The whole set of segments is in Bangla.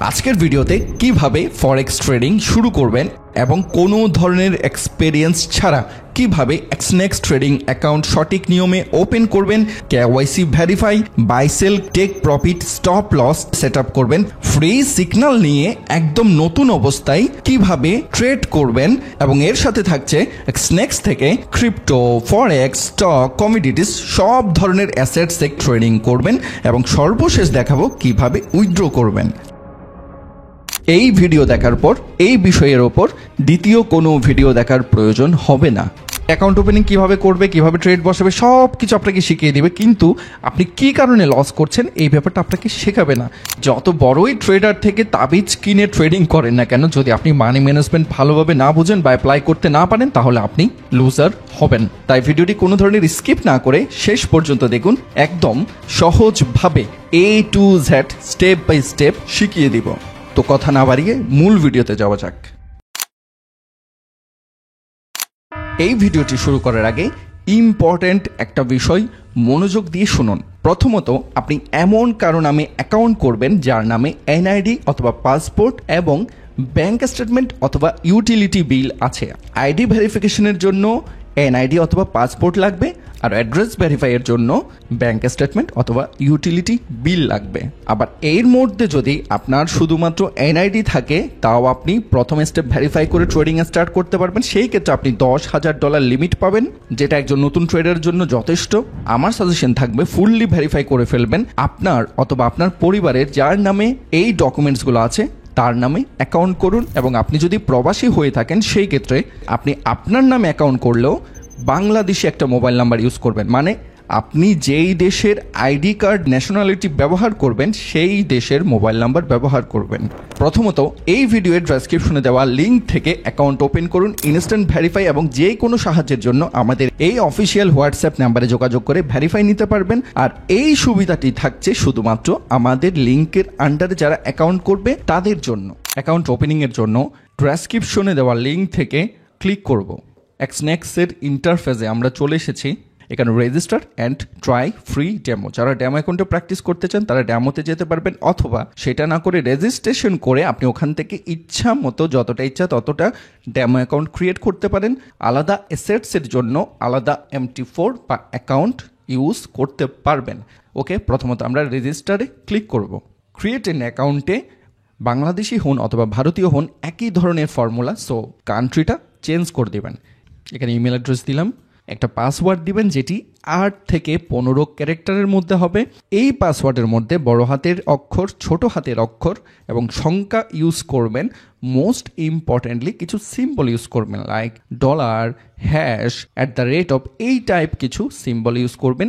আজকের ভিডিওতে কিভাবে ফরেক্স ট্রেডিং শুরু করবেন এবং কোনো ধরনের এক্সপেরিয়েন্স ছাড়া কিভাবে এক্সনেক্স ট্রেডিং অ্যাকাউন্ট সঠিক নিয়মে ওপেন করবেন, KYC verify, buy sell, take profit, stop loss setup করবেন, ফ্রি সিগন্যাল নিয়ে একদম নতুন অবস্থায় কিভাবে ট্রেড করবেন এবং এর সাথে থাকছে এক্সনেক্স থেকে ক্রিপ্টো, ফরেক্স, স্টক, কমোডিটিস সব ধরনের অ্যাসেটস ট্রেডিং করবেন এবং সর্বশেষ দেখাবো কিভাবে উইথড্র করবেন। এই ভিডিও দেখার পর এই বিষয়ের ওপর দ্বিতীয় কোনো ভিডিও দেখার প্রয়োজন হবে না। অ্যাকাউন্ট ওপেনিং কিভাবে করবে, কিভাবে ট্রেড বসাবে সব কিছু আপনাকে শিখিয়ে দিবে, কিন্তু আপনি কি কারণে লস করছেন এই ব্যাপারটা আপনাকে শেখাবে না। যত বড়ই ট্রেডার থেকে তাবিজ কিনে ট্রেডিং করেন না কেন, যদি আপনি মানি ম্যানেজমেন্ট ভালোভাবে না বুঝেন বা অ্যাপ্লাই করতে না পারেন তাহলে আপনি লুজার হবেন। তাই ভিডিওটি কোনো ধরনের স্কিপ না করে শেষ পর্যন্ত দেখুন, একদম সহজভাবে A to Z step by step শিখিয়ে দিব। তো কথা না বাড়িয়ে মূল ভিডিওতে যাওয়া যাক। এই ভিডিওটি শুরু করার আগে ইম্পর্ট্যান্ট একটা বিষয় মনোযোগ দিয়ে শুনুন। প্রথমত, আপনি এমন কারো নামে অ্যাকাউন্ট করবেন যার নামে এনআইডি অথবা পাসপোর্ট এবং ব্যাংক স্টেটমেন্ট অথবা ইউটিলিটি বিল আছে। আইডি ভেরিফিকেশনের জন্য এনআইডি অথবা পাসপোর্ট লাগবে, আর অ্যাড্রেস ভেরিফাইয়ের জন্য ব্যাংক স্টেটমেন্ট অথবা ইউটিলিটি বিল লাগবে। আবার এর মধ্যে যদি আপনার শুধুমাত্র এনআইডি থাকে তাও আপনি প্রথম স্টেপ ভেরিফাই করে ট্রেডিং স্টার্ট করতে পারবেন। সেই ক্ষেত্রে আপনি $10,000 লিমিট পাবেন, যেটা একজন নতুন ট্রেডারের জন্য যথেষ্ট। আমার সাজেশন থাকবে ফুললি ভেরিফাই করে ফেলবেন আপনার অথবা আপনার পরিবারের যার নামে এই ডকুমেন্টসগুলো আছে তার নামে অ্যাকাউন্ট করুন। এবং আপনি যদি প্রবাসী হয়ে থাকেন সেই ক্ষেত্রে আপনি আপনার নামে অ্যাকাউন্ট করলেও বাংলাদেশি একটা মোবাইল নাম্বার ইউজ করবেন, মানে আপনি যেই দেশের আইডি কার্ড ন্যাশনালিটি ব্যবহার করবেন সেই দেশের মোবাইল নাম্বার ব্যবহার করবেন। প্রথমত, এই ভিডিওর ডেসক্রিপশনে দেওয়া লিঙ্ক থেকে অ্যাকাউন্ট ওপেন করুন, ইনস্ট্যান্ট ভেরিফাই এবং যে কোনো সাহায্যের জন্য আমাদের এই অফিসিয়াল হোয়াটসঅ্যাপ নাম্বারে যোগাযোগ করে ভেরিফাই নিতে পারবেন। আর এই সুবিধাটি থাকছে শুধুমাত্র আমাদের লিঙ্কের আন্ডারে যারা অ্যাকাউন্ট করবে তাদের জন্য। অ্যাকাউন্ট ওপেনিংয়ের জন্য ডেসক্রিপশনে দেওয়া লিঙ্ক থেকে ক্লিক করব। এক্সনেক্সের ইন্টারফেসে আমরা চলে এসেছি। এখানে register and try free demo, যারা ডেমো অ্যাকাউন্টে প্র্যাকটিস করতে চান তারা ডেমোতে যেতে পারবেন, অথবা সেটা না করে রেজিস্ট্রেশন করে আপনি ওখান থেকে ইচ্ছা মতো যতটা ইচ্ছা ততটা ডেমো অ্যাকাউন্ট ক্রিয়েট করতে পারেন। আলাদা অ্যাসেটসের জন্য আলাদা MT4 বা অ্যাকাউন্ট ইউজ করতে পারবেন। ওকে, প্রথমত আমরা রেজিস্টারে ক্লিক করব। ক্রিয়েট এন অ্যাকাউন্টে বাংলাদেশি হন অথবা ভারতীয় হন একই ধরনের ফর্মুলা, সো কান্ট্রিটা চেঞ্জ করে দেবেন। এখানে ইমেল অ্যাড্রেস দিলাম, একটা পাসওয়ার্ড দিবেন যেটি 8 থেকে 15 ক্যারেক্টারের মধ্যে হবে। এই পাসওয়ার্ডের মধ্যে বড় হাতের অক্ষর, ছোট হাতের অক্ষর এবং সংখ্যা ইউজ করবেন। মোস্ট ইম্পর্টেন্টলি কিছু সিম্বল ইউজ করবেন, লাইক $, হ্যাশ, @ এই টাইপ কিছু সিম্বল ইউজ করবেন।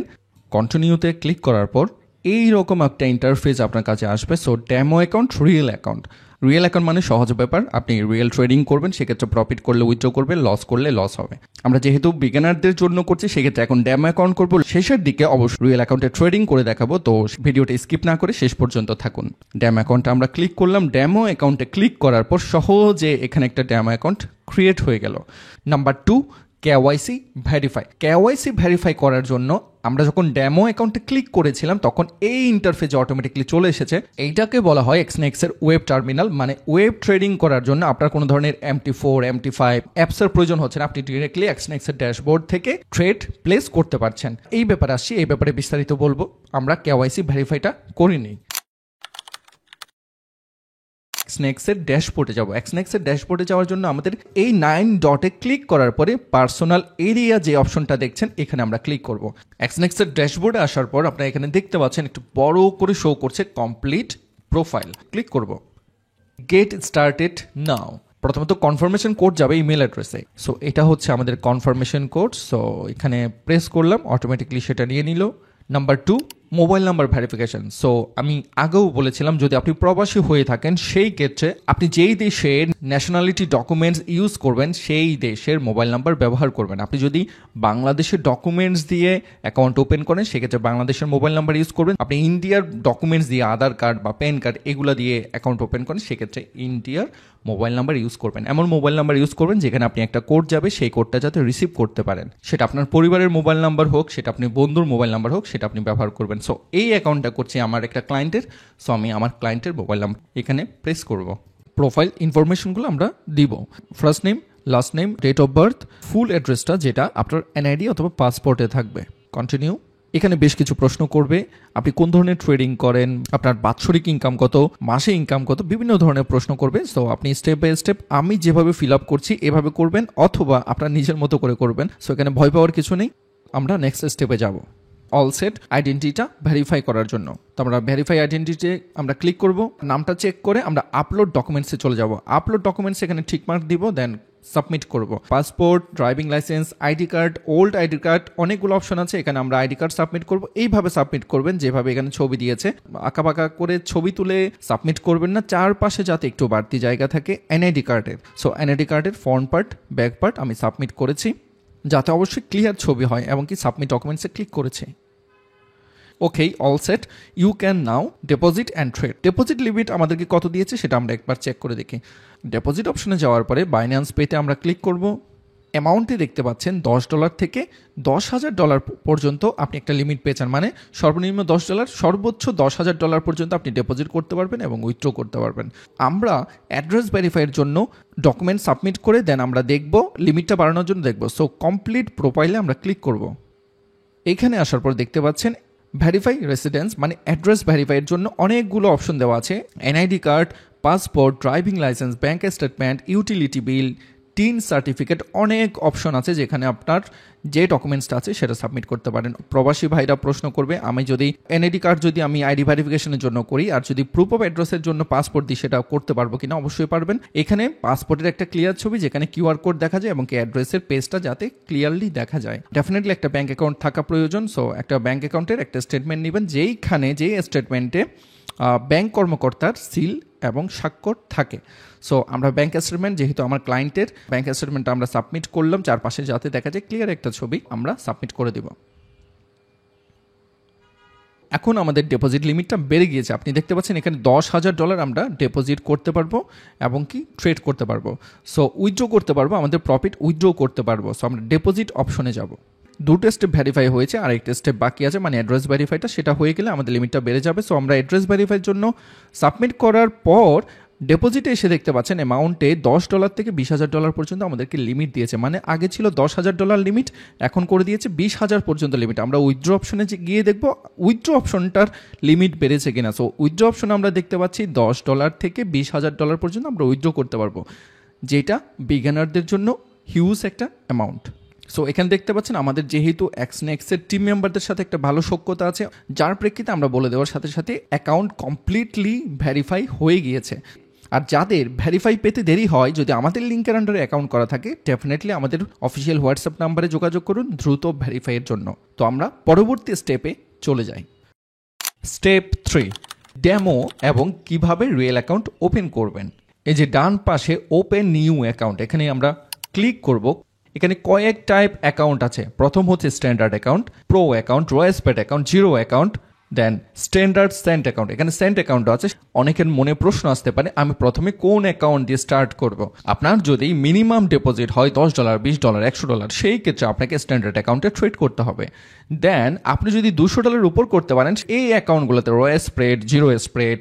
কন্টিনিউতে ক্লিক করার পর এই রকম একটা ইন্টারফেস আপনার কাছে আসবে। So demo account, real account. Real account মানে সহজ ব্যাপার, আপনি রিয়েল ট্রেডিং করবেন, সেক্ষেত্রে প্রফিট করলে উইথড্র করবেন, লস করলে লস হবে। আমরা যেহেতু বিগিনারদের জন্য করছি সেক্ষেত্রে এখন ডেমো অ্যাকাউন্ট করবো। শেষের দিকে অবশ্যই রিয়েল অ্যাকাউন্টে ট্রেডিং করে দেখাবো, তো ভিডিওটা স্কিপ না করে শেষ পর্যন্ত থাকুন। ডেমো অ্যাকাউন্টে আমরা ক্লিক করলাম। ডেমো অ্যাকাউন্টে ক্লিক করার পর সহজে এখানে একটা ডেমো অ্যাকাউন্ট ক্রিয়েট হয়ে গেল। Number 2, KYC verify. KYC verify করার জন্য আমরা যখন ডেমো অ্যাকাউন্টে ক্লিক করেছিলাম তখন এই ইন্টারফেসে অটোমেটিকলি চলে এসেছে। এইটাকে বলা হয় এক্সনেক্সের ওয়েব টার্মিনাল, মানে ওয়েব ট্রেডিং করার জন্য আপনার কোনো ধরনের MT4, MT5 অ্যাপসের প্রয়োজন হচ্ছে না। আপনি ডিরেক্টলি এক্সনেক্সের ড্যাশবোর্ড থেকে ট্রেড প্লেস করতে পারছেন। এই ব্যাপারে আসছি, এই ব্যাপারে বিস্তারিত বলবো। আমরা কেওয়াইসি ভেরিফাইটা করিনি। এক্সনেক্সের ড্যাশবোর্ডে যাব। এক্সনেক্সের ড্যাশবোর্ডে যাওয়ার জন্য আমাদের এই 9 ডটে ক্লিক করার পরে পার্সোনাল এরিয়া যে অপশনটা দেখছেন এখানে আমরা ক্লিক করব। এক্সনেক্সের ড্যাশবোর্ডে আসার পর আপনারা এখানে দেখতে পাচ্ছেন একটু বড় করে শো করছে কমপ্লিট প্রোফাইল। ক্লিক করব। গেট স্টার্টেড নাও। প্রথমত কনফার্মেশন কোড যাবে ইমেল অ্যাড্রেসে। সো এটা হচ্ছে আমাদের কনফার্মেশন কোড। সো এখানে প্রেস করলাম, অটোমেটিকলি সেটা নিয়ে নিল। Number 2, mobile number verification. So আমি আগেও বলেছিলাম যদি আপনি প্রবাসী হয়ে থাকেন সেই ক্ষেত্রে আপনি যেই দেশের ন্যাশনালিটি ডকুমেন্টস ইউজ করবেন সেই দেশের মোবাইল নাম্বার ব্যবহার করবেন। আপনি যদি বাংলাদেশের ডকুমেন্টস দিয়ে অ্যাকাউন্ট ওপেন করেন সেক্ষেত্রে বাংলাদেশের মোবাইল নাম্বার ইউজ করবেন। আপনি ইন্ডিয়ার ডকুমেন্টস দিয়ে আধার কার্ড বা প্যান কার্ড এগুলো দিয়ে অ্যাকাউন্ট ওপেন করেন সেক্ষেত্রে ইন্ডিয়ার মোবাইল নাম্বার ইউজ করবেন। এমন মোবাইল নাম্বার ইউজ করবেন যেখানে আপনি একটা কোড যাবে, সেই কোডটা যাতে রিসিভ করতে পারেন। সেটা আপনার পরিবারের মোবাইল নাম্বার হোক, সেটা আপনি বন্ধুর মোবাইল নাম্বার হোক, সেটা আপনি ব্যবহার করবেন। করবেন। সো এই অ্যাকাউন্টটা করছি আমার একটা ক্লায়েন্টের। সো আমি আমার ক্লায়েন্টের মোবাইল নাম্বার এখানে প্রেস করব। প্রোফাইল ইনফরমেশনগুলো আমরা দিব, first name, last name, date of birth, full অ্যাড্রেসটা যেটা আপনার এনআইডি অথবা পাসপোর্টে থাকবে, কন্টিনিউ। এখানে বেশ কিছু প্রশ্ন করবে, আপনি কোন ধরনের ট্রেডিং করেন, আপনার বাৎসরিক ইনকাম কত, মাসে ইনকাম কত, বিভিন্ন ধরনের প্রশ্ন করবে। সো আপনি স্টেপ বাই স্টেপ আমি যেভাবে ফিল আপ করছি এভাবে করবেন, অথবা আপনার নিজের মতো করে করবেন। সো এখানে ভয় পাওয়ার কিছু নেই। আমরা নেক্সট স্টেপে যাব, অল সেট আইডেন্টিটিটা ভেরিফাই করার জন্য। তো আমরা ভেরিফাই আইডেন্টিটি আমরা ক্লিক করব, নামটা চেক করে আমরা আপলোড ডকুমেন্টসে চলে যাব। আপলোড ডকুমেন্টস এখানে ঠিকমার্ক দিব, দেন সাবমিট করব। Passport, driving licence, ID card, old ID card, অনেকগুলো অপশন আছে, এখানে আমরা আইডি কার্ড সাবমিট করব। এইভাবে সাবমিট করবেন যেভাবে এখানে ছবি দিয়েছে, আঁকাবাঁকা করে ছবি তুলে সাবমিট করবেন না, চারপাশে যাতে একটু বাড়তি জায়গা থাকে এনআইডি কার্ডের। সো এনআইডি কার্ডের ফ্রন্ট পার্ট, ব্যাক পার্ট আমি সাবমিট করেছি, যাতে অবশ্যই ক্লিয়ার ছবি হয়, এবং কি সাবমিট ডকুমেন্টসে ক্লিক করেছি। Okay, all set, you can now deposit and trade. Deposit limit আমাদেরকে কত দিয়েছে সেটা আমরা একবার চেক করে দেখি। ডিপোজিট অপশনে যাওয়ার পরে বাইন্যান্স পেতে আমরা ক্লিক করব। অ্যামাউন্টে দেখতে পাচ্ছেন $10 থেকে $10,000 পর্যন্ত আপনি একটা লিমিট পেয়েছেন, মানে সর্বনিম্ন $10, সর্বোচ্চ $10,000 পর্যন্ত আপনি ডিপোজিট করতে পারবেন এবং উইথড্র করতে পারবেন। আমরা অ্যাড্রেস ভেরিফাইয়ের জন্য ডকুমেন্ট সাবমিট করে দেন আমরা দেখব লিমিটটা বাড়ানোর জন্য দেখব। সো কমপ্লিট প্রোফাইলে আমরা ক্লিক করব। এখানে আসার পর দেখতে পাচ্ছেন ভেরিফাই রেসিডেন্স, মানে অ্যাড্রেস ভেরিফাইয়ের জন্য অনেকগুলো অপশন দেওয়া আছে। NID card, passport, driving licence, bank statement, utility bill, tin certificate, অনেক অপশন আছে যেখানে আপনার যে ডকুমেন্টসটা আছে সেটা সাবমিট করতে পারেন। প্রবাসী ভাইরা প্রশ্ন করবে, আমি যদি এনআইডি কার্ড যদি আমি আইডি ভেরিফিকেশনের জন্য করি আর যদি প্রুফ অফ অ্যাড্রেসের জন্য পাসপোর্ট দিই সেটা করতে পারবো কিনা? অবশ্যই পারবেন। এখানে পাসপোর্টের একটা ক্লিয়ার ছবি যেখানে কিউআর কোড দেখা যায় এবং কি অ্যাড্রেসের পেজটা যাতে ক্লিয়ারলি দেখা যায়। ডেফিনেটলি একটা ব্যাঙ্ক অ্যাকাউন্ট থাকা প্রয়োজন। সো একটা ব্যাঙ্ক অ্যাকাউন্টের একটা স্টেটমেন্ট নেবেন, যেইখানে যেই স্টেটমেন্টে ব্যাঙ্ক কর্মকর্তার সিল এবং স্বাক্ষর থাকে। সো আমরা ব্যাঙ্ক স্টেটমেন্ট, যেহেতু আমার ক্লায়েন্টের ব্যাঙ্ক স্টেটমেন্টটা আমরা সাবমিট করলাম, চারপাশে যাতে দেখা যায় ক্লিয়ার একটা ছবি আমরা সাবমিট করে দিব। এখন আমাদের ডিপোজিট লিমিটটা বেড়ে গিয়েছে, আপনি দেখতে পাচ্ছেন এখানে $10,000 আমরা ডিপোজিট করতে পারবো এবং কি ট্রেড করতে পারবো। সো উইথড্র করতে পারবো, আমাদের প্রফিট উইথড্র করতে পারবো। সো আমরা ডিপোজিট অপশনে যাব। দুটো স্টেপ ভেরিফাই হয়েছে, আর একটা স্টেপ বাকি আছে, মানে অ্যাড্রেস ভেরিফাইটা, সেটা হয়ে গেলে আমাদের লিমিটটা বেড়ে যাবে। সো আমরা অ্যাড্রেস ভেরিফাইয়ের জন্য সাবমিট করার পর ডিপোজিটে এসে দেখতে পাচ্ছেন অ্যামাউন্টে $10 থেকে $20,000 পর্যন্ত আমাদেরকে লিমিট দিয়েছে, মানে আগে ছিল $10,000 লিমিট, এখন করে দিয়েছে 20,000 পর্যন্ত লিমিট। আমরা উইথড্র অপশনে গিয়ে দেখব উইথড্র অপশনটার লিমিট বেড়েছে কিনা। সো উইথড্র অপশনে আমরা দেখতে পাচ্ছি $10 থেকে $20,000 পর্যন্ত আমরা উইথড্র করতে পারবো, যেটা বিগিনারদের জন্য হিউজ একটা অ্যামাউন্ট। সো এখানে দেখতে পাচ্ছেন আমাদের যেহেতু এক্সনেক্সের টিম মেম্বারদের সাথে একটা ভালো সখ্যতা আছে, যার প্রেক্ষিতে আমরা বলে দেওয়ার সাথে সাথে অ্যাকাউন্ট কমপ্লিটলি ভেরিফাই হয়ে গিয়েছে। আর যাদের ভেরিফাই পেতে দেরি হয়, যদি আমাদের লিঙ্কের আন্ডারে অ্যাকাউন্ট করা থাকে, ডেফিনেটলি আমাদের অফিসিয়াল হোয়াটসঅ্যাপ নাম্বারে যোগাযোগ করুন দ্রুত ভেরিফাইয়ের জন্য। তো আমরা পরবর্তী স্টেপে চলে যাই। স্টেপ 3, ডেমো এবং কিভাবে রিয়েল অ্যাকাউন্ট ওপেন করবেন। এই যে ডান পাশে ওপেন নিউ অ্যাকাউন্ট, এখানে আমরা ক্লিক করব। এখানে কয়েক টাইপ অ্যাকাউন্ট আছে। প্রথম হচ্ছে স্ট্যান্ডার্ড অ্যাকাউন্ট, প্রো অ্যাকাউন্ট, রয়েস পেড অ্যাকাউন্ট, জিরো অ্যাকাউন্ট, দেন স্ট্যান্ডার্ড সেন্ট অ্যাকাউন্ট। এখানে সেন্ট অ্যাকাউন্ট আছে। অনেকের মনে প্রশ্ন আসতে পারে আমি প্রথমে কোন অ্যাকাউন্ট দিয়ে স্টার্ট করব। আপনার যদি মিনিমাম ডিপোজিট হয় $10, $20, $100, সেই ক্ষেত্রে আপনাকে স্ট্যান্ডার্ড অ্যাকাউন্টে ট্রেড করতে হবে। দেন আপনি যদি $200 উপর করতে পারেন, এই অ্যাকাউন্টগুলোতে রয়েস স্প্রেড, জিরো স্প্রেড,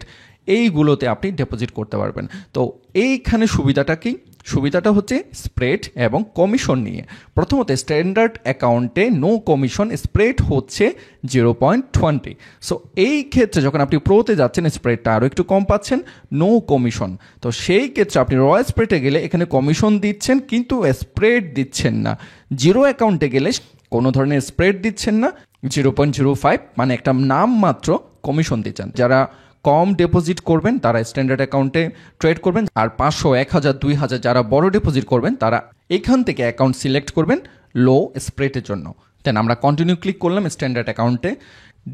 এইগুলোতে আপনি ডিপোজিট করতে পারবেন। তো এইখানে সুবিধাটা কি? সুবিধাটা হচ্ছে স্প্রেড এবং কমিশন নিয়ে। প্রথমত স্ট্যান্ডার্ড অ্যাকাউন্টে নো কমিশন, স্প্রেড হচ্ছে 0.20। সো এই ক্ষেত্রে যখন আপনি প্রোতে যাচ্ছেন স্প্রেডটা আরও একটু কম পাচ্ছেন, নো কমিশন। তো সেই ক্ষেত্রে আপনি রয়্যাল স্প্রেডে গেলে এখানে কমিশন দিচ্ছেন কিন্তু স্প্রেড দিচ্ছেন না। জিরো অ্যাকাউন্টে গেলে কোনো ধরনের স্প্রেড দিচ্ছেন না, 0.05, মানে একটা নাম মাত্র কমিশন দিচ্ছেন। যারা কম ডিপোজিট করবেন তারা স্ট্যান্ডার্ড অ্যাকাউন্টে ট্রেড করবেন, আর 500, 1000, 2000 যারা বড় ডিপোজিট করবেন তারা এখান থেকে অ্যাকাউন্ট সিলেক্ট করবেন লো স্প্রেডের জন্য। দেন আমরা কন্টিনিউ ক্লিক করলাম স্ট্যান্ডার্ড অ্যাকাউন্টে।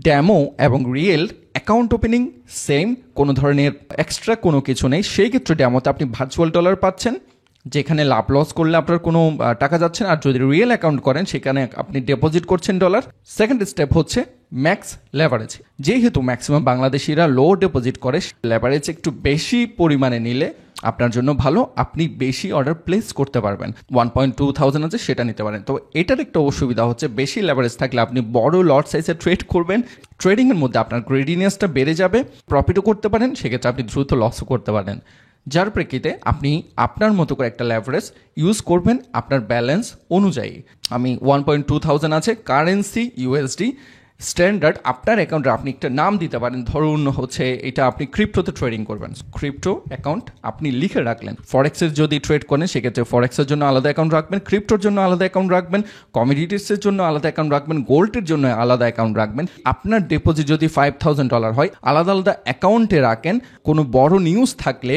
ডেমো এবং রিয়েল অ্যাকাউন্ট ওপেনিং সেম, কোনো ধরনের এক্সট্রা কোনো কিছু নেই। সেই ক্ষেত্রে ডেমোতে আপনি ভার্চুয়াল ডলার পাচ্ছেন, যেখানে লাভ লস করলে আপনার কোনো টাকা যাচ্ছে না। আর যদি রিয়েল অ্যাকাউন্ট করেন সেখানে আপনি ডিপোজিট করছেন ডলার। সেকেন্ড স্টেপ হচ্ছে ম্যাক্স লেভারেজ। যেহেতু ম্যাক্সিমাম বাংলাদেশিরা লো ডিপোজিট করে, লেভারেজ একটু বেশি পরিমাণে নিলে আপনার জন্য ভালো, আপনি বেশি অর্ডার প্লেস করতে পারবেন। 1.2,000 আছে সেটা নিতে পারেন। তো এটার একটা অসুবিধা হচ্ছে বেশি লেভারেজ থাকলে আপনি বড় লট সাইজে ট্রেড করবেন, ট্রেডিংয়ের মধ্যে আপনার গ্রেডিনেসটা বেড়ে যাবে, প্রফিটও করতে পারেন, সেক্ষেত্রে আপনি দ্রুত লসও করতে পারেন। যার প্রেক্ষিতে আপনি আপনার মতো করে একটা লেভারেজ ইউজ করবেন আপনার ব্যালেন্স অনুযায়ী। আমি 1.2,000 আছে, কারেন্সি ইউএসডি স্ট্যান্ডার্ড, আপনার অ্যাকাউন্টে আপনি একটা নাম দিতে পারেন, ধরুন হচ্ছে এটা আপনি ক্রিপ্টোতে ট্রেডিং করবেন, ক্রিপ্টো অ্যাকাউন্ট আপনি লিখে রাখলেন। ফরেক্সের যদি ট্রেড করেন সেক্ষেত্রে ফরেক্সের জন্য আলাদা অ্যাকাউন্ট রাখবেন, ক্রিপ্টোর জন্য আলাদা অ্যাকাউন্ট রাখবেন, কমিডিটিসের জন্য আলাদা অ্যাকাউন্ট রাখবেন, গোল্ডের জন্য আলাদা অ্যাকাউন্ট রাখবেন। আপনার ডিপোজিট যদি $5,000 হয় আলাদা আলাদা অ্যাকাউন্টে রাখেন। কোনো বড় নিউজ থাকলে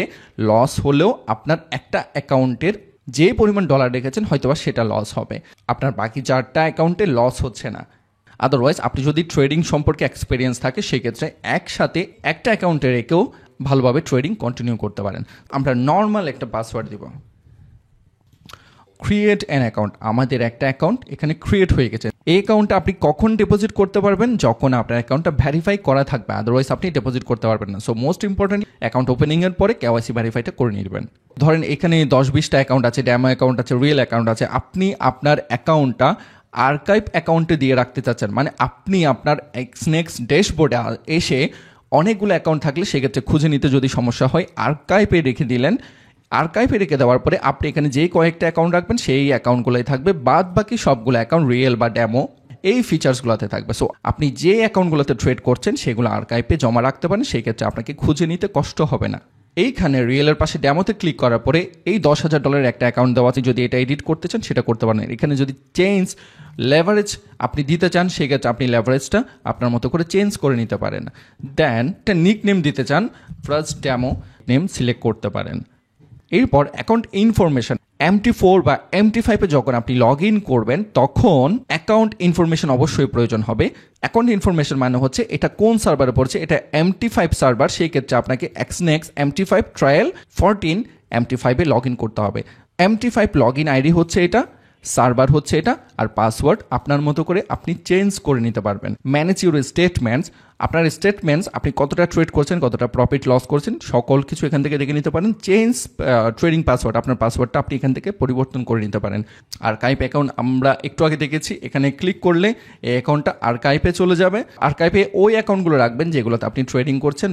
লস হলেও আপনার একটা অ্যাকাউন্টের যে পরিমাণ ডলার রেখেছেন হয়তোবা সেটা লস হবে, আপনার বাকি 4টা অ্যাকাউন্টে লস হচ্ছে না। আদারওয়াইজ আপনি যদি ট্রেডিং সম্পর্কে এক্সপিরিয়েন্স থাকে সেক্ষেত্রে একসাথে একটা অ্যাকাউন্টে রেখেও ভালোভাবে ট্রেডিং কন্টিনিউ করতে পারেন। আমরা নর্মাল একটা পাসওয়ার্ড দিব, ক্রিয়েট অ্যান অ্যাকাউন্ট। আমাদের একটা অ্যাকাউন্ট এখানে ক্রিয়েট হয়ে গেছে। এই অ্যাকাউন্টে আপনি কখন ডিপোজিট করতে পারবেন? যখন আপনার অ্যাকাউন্টটা ভেরিফাই করা থাকবে, আদারওয়াইজ আপনি ডিপোজিট করতে পারবেন না। সো মোস্ট ইম্পর্টেন্ট, অ্যাকাউন্ট ওপেনিংয়ের পরে কেওয়াইসি ভেরিফাইটা করে নেবেন। ধরেন এখানে 10-20টা অ্যাকাউন্ট আছে, ড্যামো অ্যাকাউন্ট আছে, রিয়েল অ্যাকাউন্ট আছে। আপনি আপনার অ্যাকাউন্টটা আর্কাইভ অ্যাকাউন্টে দিয়ে রাখতে চাচ্ছেন, মানে আপনি আপনার এক্সনেক্স ড্যাশবোর্ডে এসে অনেকগুলো অ্যাকাউন্ট থাকলে সেক্ষেত্রে খুঁজে নিতে যদি সমস্যা হয় আর্কাইভে রেখে দিলেন। আর্কাইভে রেখে দেওয়ার পরে আপনি এখানে যেই কয়েকটা অ্যাকাউন্ট রাখবেন সেই অ্যাকাউন্টগুলোই থাকবে, বাদ বাকি সবগুলো অ্যাকাউন্ট রিয়েল বা ড্যামো এই ফিচার্সগুলোতে থাকবে। সো আপনি যে অ্যাকাউন্টগুলোতে ট্রেড করছেন সেগুলো আর্কাইভে জমা রাখতে পারেন, সেই ক্ষেত্রে আপনাকে খুঁজে নিতে কষ্ট হবে না। এইখানে রিয়েলের পাশে ড্যামোতে ক্লিক করার পরে এই $10,000 একটা অ্যাকাউন্ট দেওয়া আছে, যদি এটা এডিট করতে চান সেটা করতে পারেন। এখানে যদি চেঞ্জ লেভারেজ আপনি দিতে চান সেক্ষেত্রে আপনি লেভারেজটা আপনার মতো করে চেঞ্জ করে নিতে পারেন। দেন একটা নিক নেম দিতে চান, ফার্স্ট ড্যামো নেম সিলেক্ট করতে পারেন। এরপর অ্যাকাউন্ট ইনফরমেশন MT4 বা MT5-এ যখন আপনি লগ ইন করবেন তখন অ্যাকাউন্ট ইনফরমেশন অবশ্যই প্রয়োজন হবে। অ্যাকাউন্ট ইনফরমেশন মানে হচ্ছে এটা কোন সার্ভারে পড়ছে, এটা MT5 সার্ভার, সেই ক্ষেত্রে আপনাকে XNEX MT5 ট্রায়াল 14 MT5-এ লগ ইন করতে হবে। MT5 লগ ইন আইডি হচ্ছে এটা, সার্ভার হচ্ছে এটা, আর পাসওয়ার্ড আপনার মতো করে আপনি চেঞ্জ করে নিতে পারবেন। ম্যানেজ ইউর স্টেটমেন্টস, আপনার স্টেটমেন্টস আপনি কতটা ট্রেড করছেন, কতটা প্রফিট লস করছেন, সকল কিছু এখান থেকে দেখে নিতে পারেন। চেঞ্জ ট্রেডিং পাসওয়ার্ড, আপনার পাসওয়ার্ডটা আপনি এখান থেকে পরিবর্তন করে নিতে পারেন। আর্কাইভ অ্যাকাউন্ট আমরা একটু আগে দেখেছি, এখানে ক্লিক করলে এই অ্যাকাউন্টটা আর্কাইভে চলে যাবে। আর্কাইভে ওই অ্যাকাউন্টগুলো রাখবেন যেগুলোতে আপনি ট্রেডিং করছেন,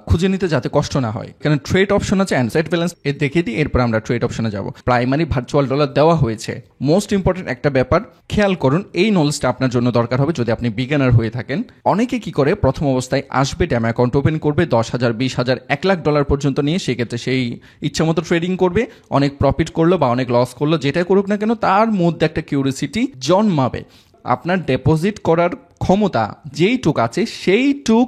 খুঁজে নিতে যাতে কষ্ট না হয়। এখানে ট্রেড অপশন আছে, অ্যানসাইড ব্যালেন্স এর দেখিয়ে দিই, এরপর আমরা ট্রেড অপশনে যাব। প্রাইমারি ভার্চুয়াল ডলার দেওয়া হয়েছে। মোস্ট ইম্পর্টেন্ট একটা ব্যাপার খেয়াল করুন, এই নলেজটা আপনার জন্য দরকার হবে যদি আপনি বিগিনার হয়ে থাকেন। অনেকে কি করে, প্রথম অবস্থায় আসবে, ড্যামো অ্যাকাউন্ট ওপেন করবে, $10,000, $20,000, $1,00,000 পর্যন্ত নিয়ে সেক্ষেত্রে সেই ইচ্ছা মতো ট্রেডিং করবে। অনেক প্রফিট করলো বা অনেক লস করলো, যেটাই করুক না কেন তার মধ্যে একটা কিউরিসিটি জন্মাবে। আপনার ডিপোজিট করার ক্ষমতা যেইটুক আছে সেইটুক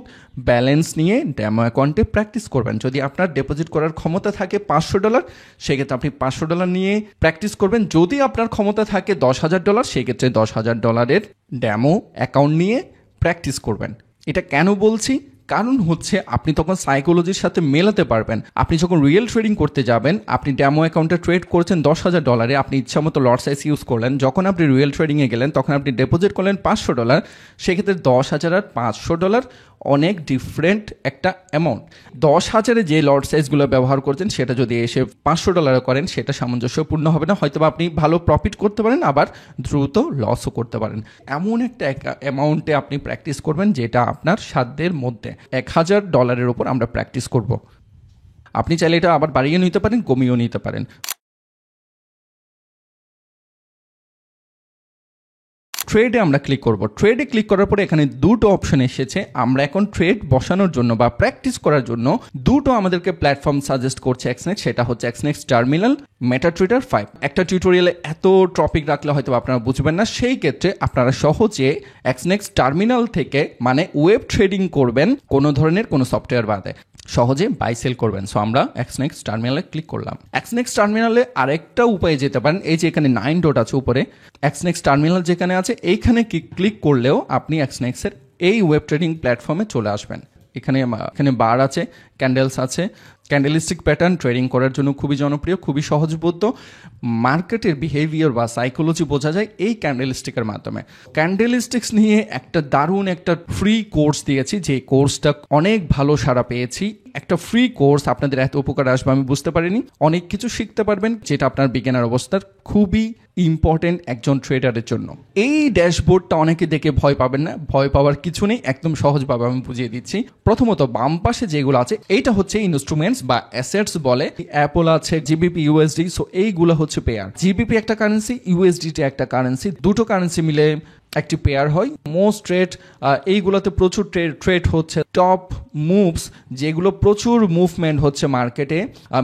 ব্যালেন্স নিয়ে ড্যামো অ্যাকাউন্টে প্র্যাকটিস করবেন। যদি আপনার ডিপোজিট করার ক্ষমতা থাকে $500, সেক্ষেত্রে আপনি $500 নিয়ে প্র্যাকটিস করবেন। যদি আপনার ক্ষমতা থাকে $10,000, সেক্ষেত্রে $10,000 ড্যামো অ্যাকাউন্ট নিয়ে প্র্যাকটিস করবেন। এটা কেন বলছি? কারণ হচ্ছে আপনি তখন সাইকোলজির সাথে মেলাতে পারবেন। আপনি যখন রিয়েল ট্রেডিং করতে যাবেন, আপনি ড্যামো অ্যাকাউন্টে ট্রেড করছেন $10,000, আপনি ইচ্ছা মতো লট সাইজ ইউজ করলেন। যখন আপনি রিয়েল ট্রেডিংয়ে গেলেন তখন আপনি ডিপোজিট করলেন $500, সেক্ষেত্রে $10,000 আর $500 অনেক ডিফারেন্ট একটা অ্যামাউন্ট। 10,000-এ যে লট সাইজগুলো ব্যবহার করছেন সেটা যদি এসে $500 করেন সেটা সামঞ্জস্যপূর্ণ হবে না। হয়তো আপনি ভালো প্রফিট করতে পারেন, আবার দ্রুত লসও করতে পারেন। এমন একটা অ্যামাউন্টে আপনি প্র্যাকটিস করবেন যেটা আপনার সাধ্যের মধ্যে। $1,000 উপর আমরা প্র্যাকটিস করব। আপনি চাইলে এটা আবার বাড়িয়ে নিতে পারেন, কমিয়েও নিতে পারেন। ট্রেডে আমরা ক্লিক করব। ট্রেডে ক্লিক করার পরে এখানে দুটো অপশন এসেছে। আমরা এখন ট্রেড বসানোর জন্য বা প্র্যাকটিস করার জন্য দুটো আমাদেরকে প্ল্যাটফর্ম সাজেস্ট করছে XNEX, সেটা হচ্ছে XNEX টার্মিনাল, MetaTrader 5। একটা টিউটোরিয়ালে এত টপিক রাখলে হয়তো আপনারা বুঝবেন না, সেই ক্ষেত্রে আপনারা সহজে XNEX টার্মিনাল থেকে, মানে ওয়েব ট্রেডিং করবেন কোনো ধরনের কোনো সফটওয়্যার বাদে, সহজে বাই সেল করবেন। সো আমরা XNEX টার্মিনালে ক্লিক করলাম। XNEX টার্মিনালে আরেকটা উপায়ে যেতে পারেন, এই যে এখানে 9 ডট আছে উপরে, XNEX টার্মিনাল যেখানে আছে এইখানে ক্লিক করলেও আপনি XNEX-এর এই ওয়েব ট্রেডিং প্ল্যাটফর্মে চলে আসবেন। এখানে বার আছে, ক্যান্ডেলস আছে, ক্যান্ডেলিস্টিক প্যাটার্ন ট্রেডিং করার জন্য খুবই জনপ্রিয়, খুবই সহজবোধ্য। মার্কেটের বিহেভিয়ার বা সাইকোলজি বোঝা যায় এই ক্যান্ডেলিস্টিকের মাধ্যমে। ক্যান্ডেলিস্টিক্স নিয়ে একটা দারুণ একটা ফ্রি কোর্স দিয়েছি, যে কোর্সটা অনেক ভালো সাড়া পেয়েছি। একটা ফ্রি কোর্স আপনাদের এত উপকার আসবে আমি বুঝতে পারিনি। অনেক কিছু শিখতে পারবেন যেটা আপনার বিজ্ঞানের অবস্থার খুবই ইম্পর্টেন্ট একজন ট্রেডারের জন্য। এই ড্যাশবোর্ডটা অনেকে দেখে ভয় পাবেন না, ভয় পাওয়ার কিছু নেই, একদম সহজভাবে আমি বুঝিয়ে দিচ্ছি। প্রথমত বাম পাশে যেগুলো আছে এইটা হচ্ছে ইনস্ট্রুমেন্টস বা অ্যাসেটস বলে। অ্যাপল আছে, জিবিপি, ইউএসডি, সো এইগুলো হচ্ছে পেয়ার। জিবিপি একটা কারেন্সি, ইউএসডিটি একটা কারেন্সি, দুটো কারেন্সি মিলে একটি পেয়ার হয়। মোস্ট ট্রেড এইগুলোতে প্রচুর ট্রেড হচ্ছে। টপ মুভস যেগুলো প্রচুর মুভমেন্ট হচ্ছে মার্কেটে,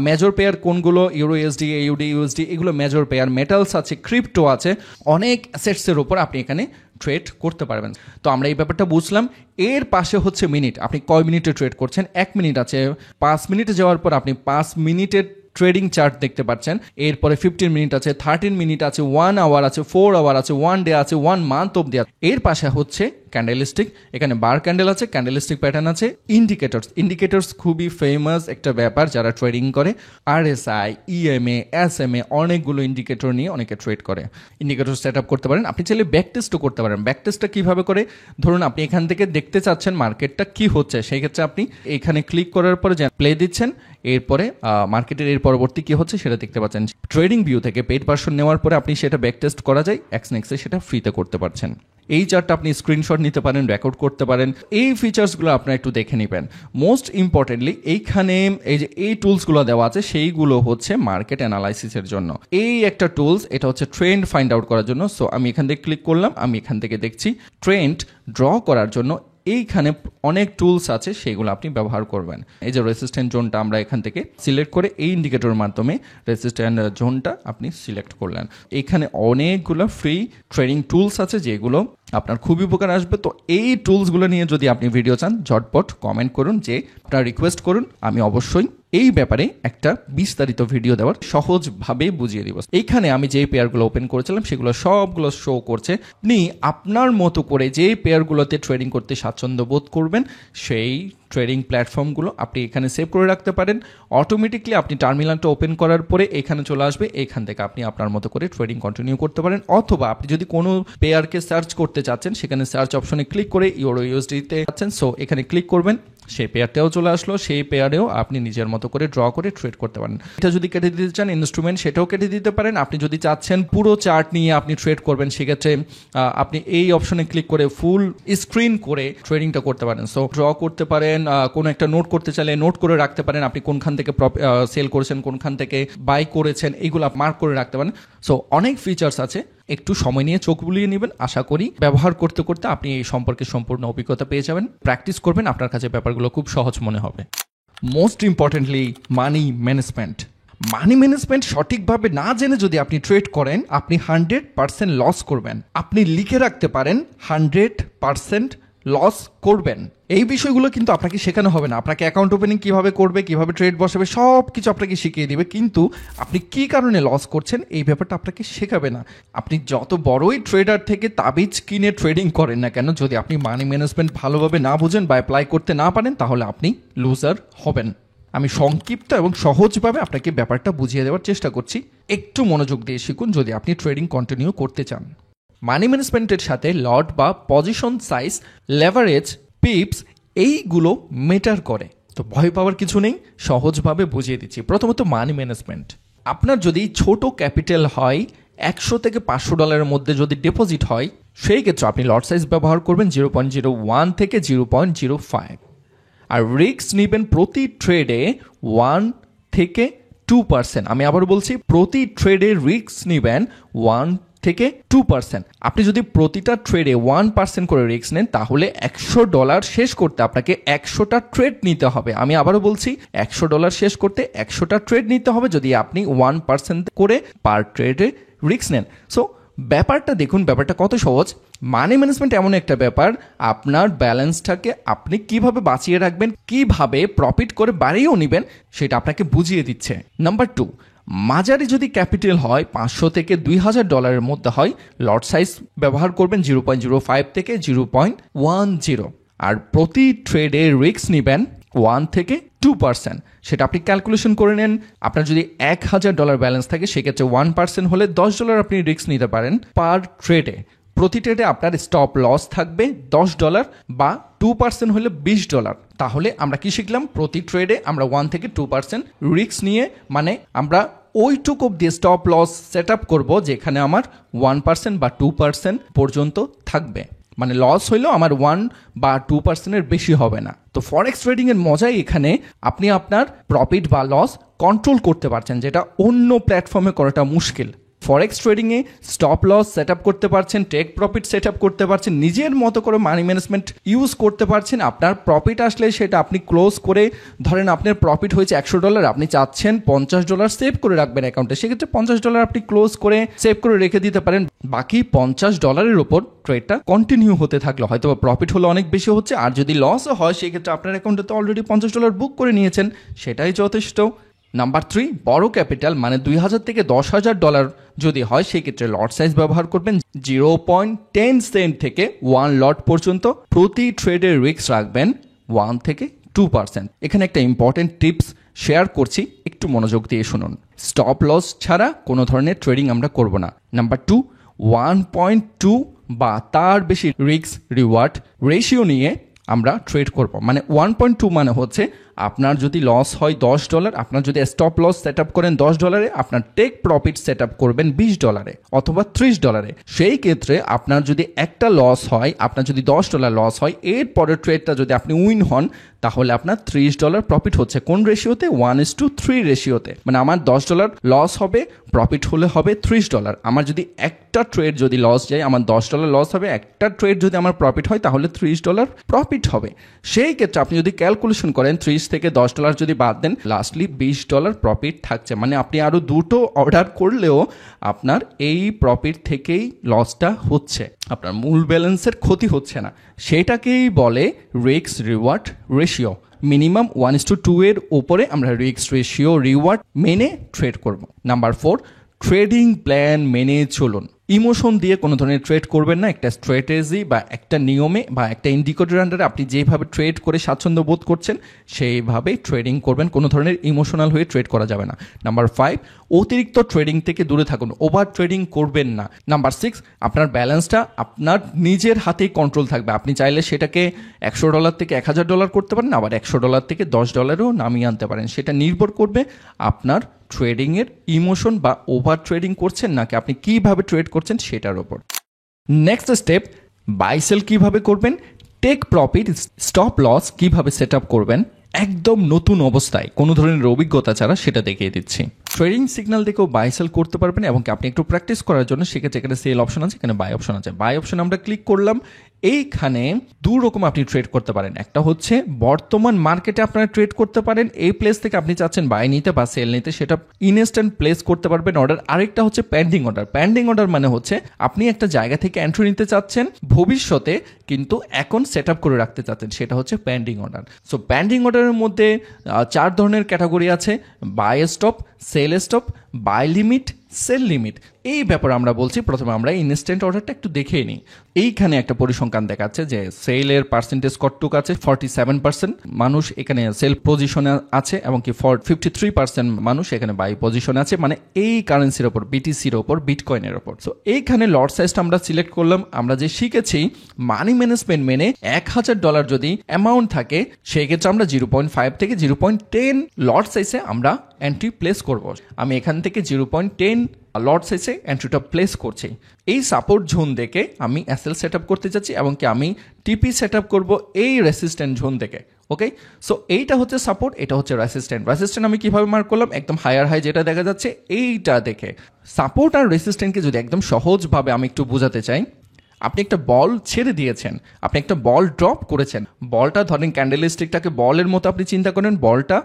মেজর পেয়ার কোনগুলো? ইউরোএসডি, এইউডি, ইউএসডি, এগুলো মেজর পেয়ার। মেটালস আছে, ক্রিপ্টো আছে, অনেক অ্যাসেটসের উপর আপনি এখানে ট্রেড করতে পারবেন। তো আমরা এই ব্যাপারটা বুঝলাম। এর পাশে হচ্ছে মিনিট, আপনি কয় মিনিটে ট্রেড করছেন। 1 মিনিট আছে, 5 মিনিটে যাওয়ার পর আপনি 5 মিনিটের ট্রেডিং চার্ট দেখতে পাচ্ছেন। এরপরে 15 মিনিট আছে, 13 মিনিট আছে, 1 আওয়ার আছে, 4 আওয়ার আছে, 1 ডে আছে, 1 মান্থ অব্দি আছে। এর পাশে হচ্ছে ক্যান্ডেলস্টিক, এখানে বার ক্যান্ডেল আছে, ক্যান্ডেলস্টিক প্যাটার্ন আছে। ইন্ডিকেটরস খুবই ফেমাস একটা ব্যাপার যারা ট্রেডিং করে। আরএসআই, ইএমএ, এসএমএ, অনেকগুলো ইন্ডিকেটর নিয়ে অনেকে ট্রেড করে। ইন্ডিকেটর সেট আপ করতে পারেন। আপনি চাইলে ব্যাক টেস্টও করতে পারেন। ব্যাক টেস্টটা কিভাবে করে? ধরুন আপনি এখান থেকে দেখতে চাচ্ছেন মার্কেটটা কি হচ্ছে, সেই ক্ষেত্রে আপনি এখানে ক্লিক করার পরে প্লে দিচ্ছেন, এরপরে মার্কেটের এর পরবর্তী কি হচ্ছে সেটা দেখতে পাচ্ছেন। ট্রেডিং ভিউ থেকে পেইড ভার্সন নেওয়ার পরে আপনি সেটা ব্যাক টেস্ট করা যায়, এক্সনেক্সে সেটা ফ্রিতে করতে পারছেন। এই চার্টটা আপনি স্ক্রিনশট নিতে পারেন, রেকর্ড করতে পারেন। এই ফিচার্সগুলো আপনারা একটু দেখে নেবেন। মোস্ট ইম্পর্টেন্টলি এইখানে এই যে এই টুলসগুলো দেওয়া আছে সেইগুলো হচ্ছে মার্কেট অ্যানালাইসিসের জন্য। এই একটা টুলস, এটা হচ্ছে ট্রেন্ড ফাইন্ড আউট করার জন্য। সো আমি এখান থেকে ক্লিক করলাম, আমি এখান থেকে দেখছি ট্রেন্ড ড্র করার জন্য এইখানে অনেক টুলস আছে, সেগুলো আপনি ব্যবহার করবেন। এই যে রেসিস্ট্যান্ট জোনটা আমরা এখান থেকে সিলেক্ট করে এই ইন্ডিকেটরের মাধ্যমে রেসিস্ট্যান্ট জোনটা আপনি সিলেক্ট করলেন। এখানে অনেকগুলো ফ্রি ট্রেডিং টুলস আছে যেগুলো আপনার খুবই উপকার আসবে। তো এই টুলসগুলো নিয়ে যদি আপনি ভিডিও চান, ঝটপট কমেন্ট করুন, যে আপনারা রিকোয়েস্ট করুন, আমি অবশ্যই এই ব্যাপারে একটা বিস্তারিত ভিডিও দেওয়ার সহজভাবে বুঝিয়ে দিব। এইখানে আমি যে পেয়ারগুলো ওপেন করেছিলাম সেগুলো সবগুলো শো করছে। আপনি আপনার মতো করে যে পেয়ারগুলোতে ট্রেডিং করতে স্বাচ্ছন্দ্য বোধ করবেন সেই ট্রেডিং প্ল্যাটফর্মগুলো আপনি এখানে সেভ করে রাখতে পারেন। অটোমেটিকলি আপনি টার্মিনালটা ওপেন করার পরে এখানে চলে আসবে, এখান থেকে আপনি আপনার মতো করে ট্রেডিং কন্টিনিউ করতে পারেন। অথবা আপনি যদি কোনো পেয়ারকে সার্চ করতে চাচ্ছেন, সেখানে সার্চ অপশনে ক্লিক করে ইউরো ইউএসডিতে যাচ্ছেন, সো এখানে ক্লিক করবেন, সেই পেয়ারটাও চলে আসলো, সেই পেয়ারেও আপনি নিজের মতো করে ড্র করে ট্রেড করতে পারেন। এটা যদি কেটে দিতে চান ইনস্ট্রুমেন্ট, সেটাও কেটে দিতে পারেন। আপনি যদি চাচ্ছেন পুরো চার্ট নিয়ে আপনি ট্রেড করবেন, সেক্ষেত্রে আপনি এই অপশনে ক্লিক করে ফুল স্ক্রিন করে ট্রেডিংটা করতে পারেন। সো ড্র করতে পারেন, কোনো একটা নোট করতে চাইলে নোট করে রাখতে পারেন, আপনি কোনখান থেকে সেল করেছেন, কোনখান থেকে বাই করেছেন, এইগুলো মার্ক করে রাখতে পারেন। সো অনেক ফিচার্স আছে, একটু সময় নিয়ে চোখ বুলিয়ে নেবেন। আশা করি ব্যবহার করতে করতে আপনি এই সম্পর্কে সম্পূর্ণ অভিজ্ঞতা পেয়ে যাবেন। প্র্যাকটিস করবেন, আপনার কাছে ব্যাপারগুলো খুব সহজ মনে হবে। Most importantly money management. Money management সঠিকভাবে না জেনে যদি আপনি ট্রেড করেন, আপনি 100% লস করবেন। আপনি লিখে রাখতে পারেন 100% লস করবেন। এই বিষয়গুলো কিন্তু আপনাকে শেখানো হবে না। আপনাকে অ্যাকাউন্ট ওপেনিং কিভাবে করবে, কিভাবে ট্রেড বসাবে, সব কিছু আপনাকে শিখিয়ে দিবে, কিন্তু আপনি কি কারণে লস করছেন এই ব্যাপারটা আপনাকে শেখাবে না। আপনি যত বড়ই ট্রেডার থেকে তাবিজ কিনে ট্রেডিং করেন না কেন, যদি আপনি মানি ম্যানেজমেন্ট ভালোভাবে না বুঝেন বা অ্যাপ্লাই করতে না পারেন, তাহলে আপনি লুজার হবেন। আমি সংক্ষিপ্ত এবং সহজভাবে আপনাকে ব্যাপারটা বুঝিয়ে দেওয়ার চেষ্টা করছি। একটু মনোযোগ দিয়ে শিখুন যদি আপনি ট্রেডিং কন্টিনিউ করতে চান। মানি ম্যানেজমেন্টের সাথে লট বা পজিশন সাইজ, লেভারেজ, পিপস এইগুলো মেটার করে। তো ভয় পাওয়ার কিছু নেই, সহজভাবে বুঝিয়ে দিচ্ছি। প্রথমত মানি ম্যানেজমেন্ট। আপনার যদি ছোট ক্যাপিটাল হয়, $100 থেকে $500 মধ্যে যদি ডিপোজিট হয়, সেই ক্ষেত্রে আপনি লট সাইজ ব্যবহার করবেন 0.01 থেকে 0.05। আর রিস্ক নেবেন প্রতি ট্রেডে 1 থেকে 2%। আমি আবার বলছি, প্রতি ট্রেডে রিস্ক নেবেন 1 থেকে 2%। আপনি যদি প্রতিটা ট্রেডে 1% করে রিস্ক নেন, তাহলে $100 শেষ করতে আপনাকে 100টা ট্রেড নিতে হবে। আমি আবারও বলছি, $100 শেষ করতে 100টা ট্রেড নিতে হবে যদি আপনি 1% করে পার ট্রেডে রিস্ক নেন। সো ব্যাপারটা দেখুন, ব্যাপারটা কত সহজ। মানি ম্যানেজমেন্ট এমন একটা ব্যাপার, আপনার ব্যালেন্সটাকে আপনি কিভাবে বাঁচিয়ে রাখবেন, কিভাবে প্রফিট করে বাড়িয়েও নেবেন, সেটা আপনাকে বুঝিয়ে দিচ্ছে। নাম্বার 2, মাঝারি যদি ক্যাপিটাল হয়, $500 থেকে $2000 মধ্যে হয়, লট সাইজ ব্যবহার করবেন 0.05 থেকে 0.10। আর প্রতি ট্রেডে রিস্ক নেবেন 1 থেকে 2%। সেটা আপনি ক্যালকুলেশন করে নেন। আপনার যদি $1000 ব্যালেন্স থাকে, সেক্ষেত্রে 1% হলে $10 আপনি রিস্ক নিতে পারেন পার ট্রেডে। প্রতি ট্রেডে আপনার স্টপ লস থাকবে $10 বা 2% হলে $20। তাহলে আমরা কি শিখলাম? প্রতি ট্রেডে আমরা 1 থেকে 2% রিস্ক নিয়ে, মানে আমরা ওইটুকু দিয়ে স্টপ লস সেট আপ করবো যেখানে আমার 1% বা 2% পর্যন্ত থাকবে, মানে লস হইলেও আমার 1 বা 2%-এর বেশি হবে না। তো ফরেক্স ট্রেডিং এর মজাই এখানে আপনি আপনার প্রফিট বা লস কন্ট্রোল করতে পারছেন, যেটা অন্য প্ল্যাটফর্মে করাটা মুশকিল। ফরেক্স ট্রেডিংয়ে স্টপ লস সেট আপ করতে পারছেন, টেক প্রফিট সেট আপ করতে পারছেন, নিজের মতো করে মানি ম্যানেজমেন্ট ইউজ করতে পারছেন। আপনার প্রফিট আসলে সেটা আপনি ক্লোজ করে, ধরেন আপনার প্রফিট হয়েছে $100, আপনি চাচ্ছেন $50 সেভ করে রাখবেন অ্যাকাউন্টে, সেক্ষেত্রে $50 আপনি ক্লোজ করে সেভ করে রেখে দিতে পারেন। বাকি $50 উপর ট্রেডটা কন্টিনিউ হতে থাকলো, হয়তো প্রফিট হলো অনেক বেশি হচ্ছে, আর যদি লসও হয় সেক্ষেত্রে আপনার অ্যাকাউন্টে তো অলরেডি $50 বুক করে নিয়েছেন, সেটাই যথেষ্ট। নাম্বার 3, বড় ক্যাপিটাল মানে $2,000 থেকে $10,000 যদি হয় সেক্ষেত্রে লট সাইজ ব্যবহার করবেন 0.10 সেন্ট থেকে 1 লট পর্যন্ত। প্রতি ট্রেডের রিস্ক রাখবেন 1 থেকে 2%। এখানে একটা ইম্পর্টেন্ট টিপস শেয়ার করছি, একটু মনোযোগ দিয়ে শুনুন। স্টপ লস ছাড়া কোনো ধরনের ট্রেডিং আমরা করব না। নাম্বার 2, 1.2 বা তার বেশি রিস্ক রিওয়ার্ড রেশিও নিয়ে আমরা ট্রেড করব। মানে 1.2 মানে হচ্ছে আপনার যদি লস হয় $10, আপনার যদি স্টপ লস সেট আপ করেন $10, আপনার টেক প্রফিট সেট আপ করবেন $20 অথবা $30। সেই ক্ষেত্রে আপনার যদি একটা লস হয়, আপনার যদি $10 লস হয়, এর পরের ট্রেডটা যদি আপনি উইন হন তাহলে আপনার $30 প্রফিট হচ্ছে। কোন রেশিওতে? 1:3 রেশিওতে। মানে আমার $10 লস হবে, প্রফিট হলে হবে $30। আমার যদি একটা ট্রেড যদি লস যায়, আমার $10 লস হবে, একটা ট্রেড যদি আমার প্রফিট হয় তাহলে $30 প্রফিট হবে। সেই ক্ষেত্রে আপনি যদি ক্যালকুলেশন করেন, 30 থেকে $10 যদি বাদ দেন, লাস্টলি $20 প্রফিট থাকছে। মানে আপনি আরো দুটো অর্ডার করলেও আপনার এই প্রফিট থেকেই লসটা হচ্ছে, আপনার মূল ব্যালেন্সের ক্ষতি হচ্ছে না। সেটাকেই বলে রিস্ক রিওয়ার্ড রেশিও। মিনিমাম 1:2 এর উপরে আমরা রিস্ক রেশিও রিওয়ার্ড মেনে ট্রেড করব। নাম্বার 4, ট্রেডিং প্ল্যান মেনে চলুন। ইমোশন দিয়ে কোনো ধরনের ট্রেড করবেন না। একটা স্ট্র্যাটেজি বা একটা নিয়মে বা একটা ইন্ডিকেটর আন্ডারে আপনি যেভাবে ট্রেড করে স্বাচ্ছন্দ্য বোধ করছেন সেইভাবেই ট্রেডিং করবেন, কোনো ধরনের ইমোশনাল হয়ে ট্রেড করা যাবে না। নাম্বার 5, অতিরিক্ত ট্রেডিং থেকে দূরে থাকুন, ওভার ট্রেডিং করবেন না। নাম্বার 6, আপনার ব্যালেন্সটা আপনার নিজের হাতেই কন্ট্রোল থাকবে। আপনি চাইলে সেটাকে $100 থেকে $1,000 করতে পারেন, আবার $100 থেকে $10-ও নামিয়ে আনতে পারেন। সেটা নির্ভর করবে আপনার ট্রেডিংয়ের ইমোশন বা ওভার ট্রেডিং করছেন নাকি আপনি কিভাবে ট্রেড করছেন সেটার উপর। নেক্সট স্টেপ, বাই সেল কিভাবে করবেন, টেক প্রফিট স্টপ লস কিভাবে সেট আপ করবেন, একদম নতুন অবস্থায় কোনো ধরনের অভিজ্ঞতা ছাড়া সেটা দেখিয়ে দিচ্ছি। ট্রেডিং সিগন্যাল দেখেও বাই সেল করতে পারবেন, এবং আপনি একটু প্র্যাকটিস করার জন্য সেক্ষেত্রে এখানে সেল অপশন আছে, এখানে বাই অপশন আছে। বাই অপশন আমরা ক্লিক করলাম। এইখানে দু রকম আপনি ট্রেড করতে পারেন। একটা হচ্ছে বর্তমান মার্কেটে আপনারা ট্রেড করতে পারেন, এই প্লেস থেকে আপনি চাচ্ছেন বাই নিতে বা সেল নিতে, সেটা ইনস্ট্যান্ট প্লেস করতে পারবেন অর্ডার। আরেকটা হচ্ছে পেন্ডিং অর্ডার। পেন্ডিং অর্ডার মানে হচ্ছে আপনি একটা জায়গা থেকে এন্ট্রি নিতে চাচ্ছেন ভবিষ্যতে, কিন্তু এখন সেট আপ করে রাখতে চাচ্ছেন, সেটা হচ্ছে পেন্ডিং অর্ডার। সো পেন্ডিং অর্ডারের মধ্যে 4 ধরনের ক্যাটাগরি আছে: buy stop, sell stop, buy limit, sell limit. এই ব্যাপারে আমরা বলছি। প্রথমে আমরা ইনস্ট্যান্ট অর্ডারটা একটু দেখে নিই। এইখানে একটা পরিসংখ্যান দেখাচ্ছে যে সেলের পার্সেন্টেজ কতটুকু আছে। 47% মানুষ এখানে সেল পজিশনে আছে, এবং কি 53% মানুষ এখানে বাই পজিশনে আছে, মানে এই কারেন্সির ওপর, বিটিসির ওপর, বিটকয়েনের ওপর। তো এইখানে লট সাইজটা আমরা সিলেক্ট করলাম। আমরা যে শিখেছি মানি ম্যানেজমেন্ট মেনে $1,000 যদি অ্যামাউন্ট থাকে সেই ক্ষেত্রে আমরা 0.5 থেকে 0.10 লট সাইজে আমরা এন্ট্রি প্লেস করব। আমি এখান থেকে 0.10 লট সাইজে এন্ট্রিটা প্লেস করছি। এই সাপোর্ট জোন দেখে আমি এসএল সেট আপ করতে যাচ্ছি, এবং কি আমি টিপি সেট আপ করবো এই রেসিস্ট্যান্ট জোন দেখে। ওকে, সো এইটা হচ্ছে সাপোর্ট, এটা হচ্ছে রেসিস্ট্যান্ট। রেসিস্ট্যান্ট আমি কিভাবে মার্ক করলাম? একদম হায়ার হাই যেটা দেখা যাচ্ছে এইটা দেখে। সাপোর্ট আর রেসিস্ট্যান্টকে যদি একদম সহজভাবে আমি একটু বোঝাতে চাই, আপনি একটা বল ছেড়ে দিয়েছেন, আপনি একটা বল ড্রপ করেছেন, বলটা ধরেন ক্যান্ডেল স্টিকটাকে বলের মতো আপনি চিন্তা করেন, বলটা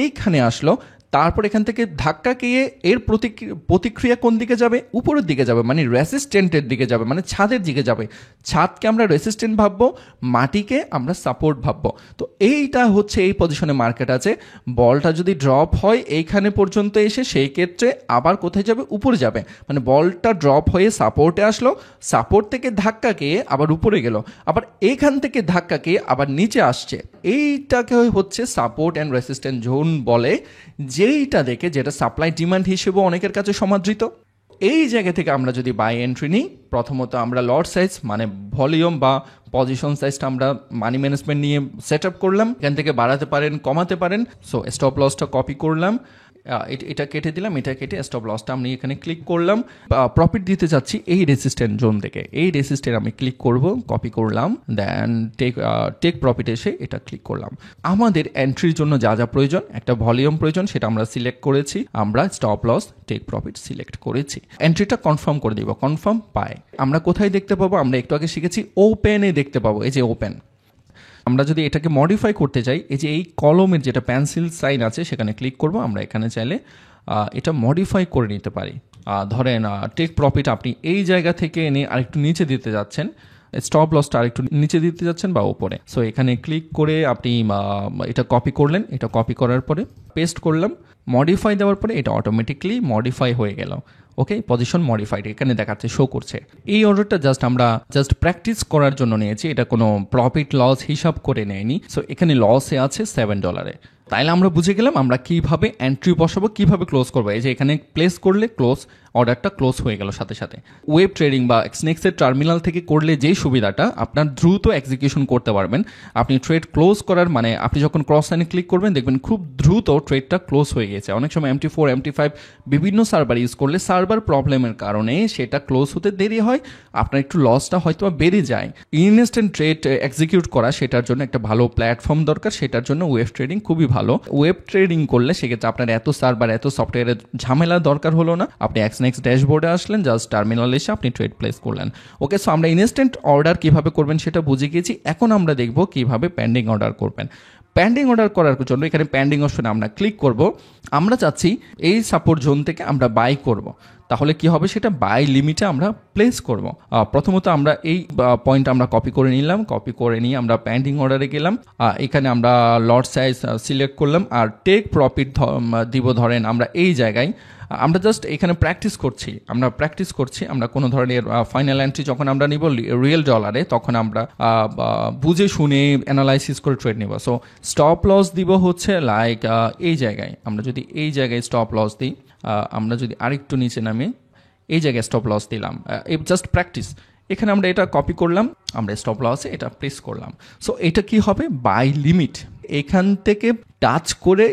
এইখানে আসলো, তারপর এখান থেকে ধাক্কা খেয়ে এর প্রতিক্রিয়া কোন দিকে যাবে? উপরের দিকে যাবে, মানে রেসিস্ট্যান্টের দিকে যাবে, মানে ছাদের দিকে যাবে। ছাদকে আমরা রেসিস্ট্যান্ট ভাববো, মাটিকে আমরা সাপোর্ট ভাববো। তো এইটা হচ্ছে এই পজিশনে মার্কেট আছে। বলটা যদি ড্রপ হয় এইখানে পর্যন্ত এসে, সেই ক্ষেত্রে আবার কোথায় যাবে? উপরে যাবে। মানে বলটা ড্রপ হয়ে সাপোর্টে আসলো, সাপোর্ট থেকে ধাক্কা খেয়ে আবার উপরে গেল, আবার এইখান থেকে ধাক্কা খেয়ে আবার নিচে আসছে। এইটাকে হচ্ছে সাপোর্ট অ্যান্ড রেসিস্ট্যান্ট জোন বলে, যেইটা দেখে, যেটা সাপ্লাই ডিমান্ড হিসেবে অনেকের কাছে সমাদৃত। এই জায়গা থেকে আমরা যদি বাই এন্ট্রি নিই, প্রথমত আমরা লট সাইজ মানে ভলিউম বা পজিশন সাইজটা আমরা মানি ম্যানেজমেন্ট নিয়ে সেট আপ করলাম। এখান থেকে বাড়াতে পারেন, কমাতে পারেন। সো স্টপ লসটা কপি করলাম, এটা কেটে দিলাম, এটা কেটে স্টপ লসটা আমি এখানে ক্লিক করলাম। প্রফিট দিতে যাচ্ছি এই রেসিস্ট্যান্ট জোন থেকে, এই রেসিস্ট্যান্ট আমি ক্লিক করব, কপি করলাম, দেন টেক প্রফিট এসে এটা ক্লিক করলাম। আমাদের এন্ট্রির জন্য যা যা প্রয়োজন, একটা ভলিউম প্রয়োজন, সেটা আমরা সিলেক্ট করেছি, আমরা stop loss take profit select করেছি। এন্ট্রিটা কনফার্ম করে দিব, কনফার্ম পাই। আমরা কোথায় দেখতে পাবো? আমরা একটু আগে শিখেছি ওপেনে দেখতে পাবো, এই যে ওপেন। আমরা যদি এটাকে মডিফাই করতে চাই, এই যে এই কলমের যেটা পেন্সিল সাইন আছে সেখানে ক্লিক করব। আমরা এখানে চাইলে এটা মডিফাই করে নিতে পারি। ধরেন টেক প্রফিট আপনি এই জায়গা থেকে এনে আরেকটু নিচে দিতে যাচ্ছেন, স্টপ লসটা আরেকটু নিচে দিতে যাচ্ছেন বা উপরে। সো এখানে ক্লিক করে আপনি এটা কপি করলেন, এটা কপি করার পরে পেস্ট করলাম, মডিফাই দেওয়ার পরে এটা অটোমেটিকলি মডিফাই হয়ে গেল। ওকে, পজিশন মডিফাইড এখানে দেখাচ্ছে, শো করছে। এই অর্ডারটা আমরা জাস্ট প্র্যাকটিস করার জন্য নিয়েছি, এটা কোনো প্রফিট লস হিসাব করে নেয়নি। সো এখানে লসে আছে $7। তাইলে আমরা বুঝে গেলাম আমরা কিভাবে এন্ট্রি বসাবো, কিভাবে ক্লোজ করবো। এই যে এখানে প্লেস করলে ক্লোজ, অর্ডারটা ক্লোজ হয়ে গেল সাথে সাথে। ওয়েব ট্রেডিং বা এক্সনেক্সের টার্মিনাল থেকে করলে যে সুবিধাটা, আপনার দ্রুত এক্সিকিউশন করতে পারবেন। আপনি ট্রেড ক্লোজ করার মানে আপনি যখন ক্রস সাইনে ক্লিক করবেন দেখবেন খুব দ্রুত ট্রেডটা ক্লোজ হয়ে গেছে। অনেক সময় MT4 MT5 বিভিন্ন সার্ভার ইউজ করলে সার্ভার প্রবলেমের কারণে সেটা ক্লোজ হতে দেরি হয়, আপনার একটু লসটা হয়তো বেড়ে যায়। ইনস্ট্যান্ট ট্রেড এক্সিকিউট করা, সেটার জন্য একটা ভালো প্ল্যাটফর্ম দরকার, সেটার জন্য ওয়েব ট্রেডিং খুবই ভালো। ওয়েব ট্রেডিং করলে সেক্ষেত্রে আপনার এত সার্ভার এত সফটওয়্যারের ঝামেলা দরকার হলো না। আপনি এক্সনেক্স ড্যাশবোর্ডে আসলেন, জাস্ট টার্মিনাল এসে আপনি ট্রেড প্লেস করলেন। ওকে, সো আমরা ইনস্ট্যান্ট অর্ডার কিভাবে করবেন সেটা বুঝে গিয়েছি। এখন আমরা দেখব কিভাবে পেন্ডিং অর্ডার করবেন। পেন্ডিং অর্ডার করার জন্য এখানে পেন্ডিং অপশনে আমরা ক্লিক করব। আমরা চাচ্ছি এই সাপোর্ট জোন থেকে আমরা বাই করব, তাহলে কি হবে, সেটা বাই লিমিটে আমরা প্লেস করব। প্রথমত আমরা এই পয়েন্ট আমরা কপি করে নিলাম, কপি করে নিয়ে আমরা পেন্ডিং অর্ডারে গেলাম। এখানে আমরা লট সাইজ সিলেক্ট করলাম আর টেক প্রফিট দিব। ধরেন আমরা এই জায়গায় আমরা জাস্ট এখানে প্র্যাকটিস করছি, আমরা কোনো ধরনের ফাইনাল এন্ট্রি যখন আমরা নিব রিয়েল ডলারে, তখন আমরা বুঝে শুনে অ্যানালাইসিস করে ট্রেড নিব। সো স্টপ লস দিব হচ্ছে লাইক এই জায়গায়। আমরা যদি এই জায়গায় স্টপ লস দিই, আমরা যদি আরেকটু নিচে নামি এই জায়গায় স্টপ লস দিলাম, জাস্ট প্র্যাকটিস। এখানে আমরা এটা কপি করলাম, আমরা স্টপ লসে এটা প্রেস করলাম। সো এটা কি হবে, বাই লিমিট। এখান থেকে টাচ করে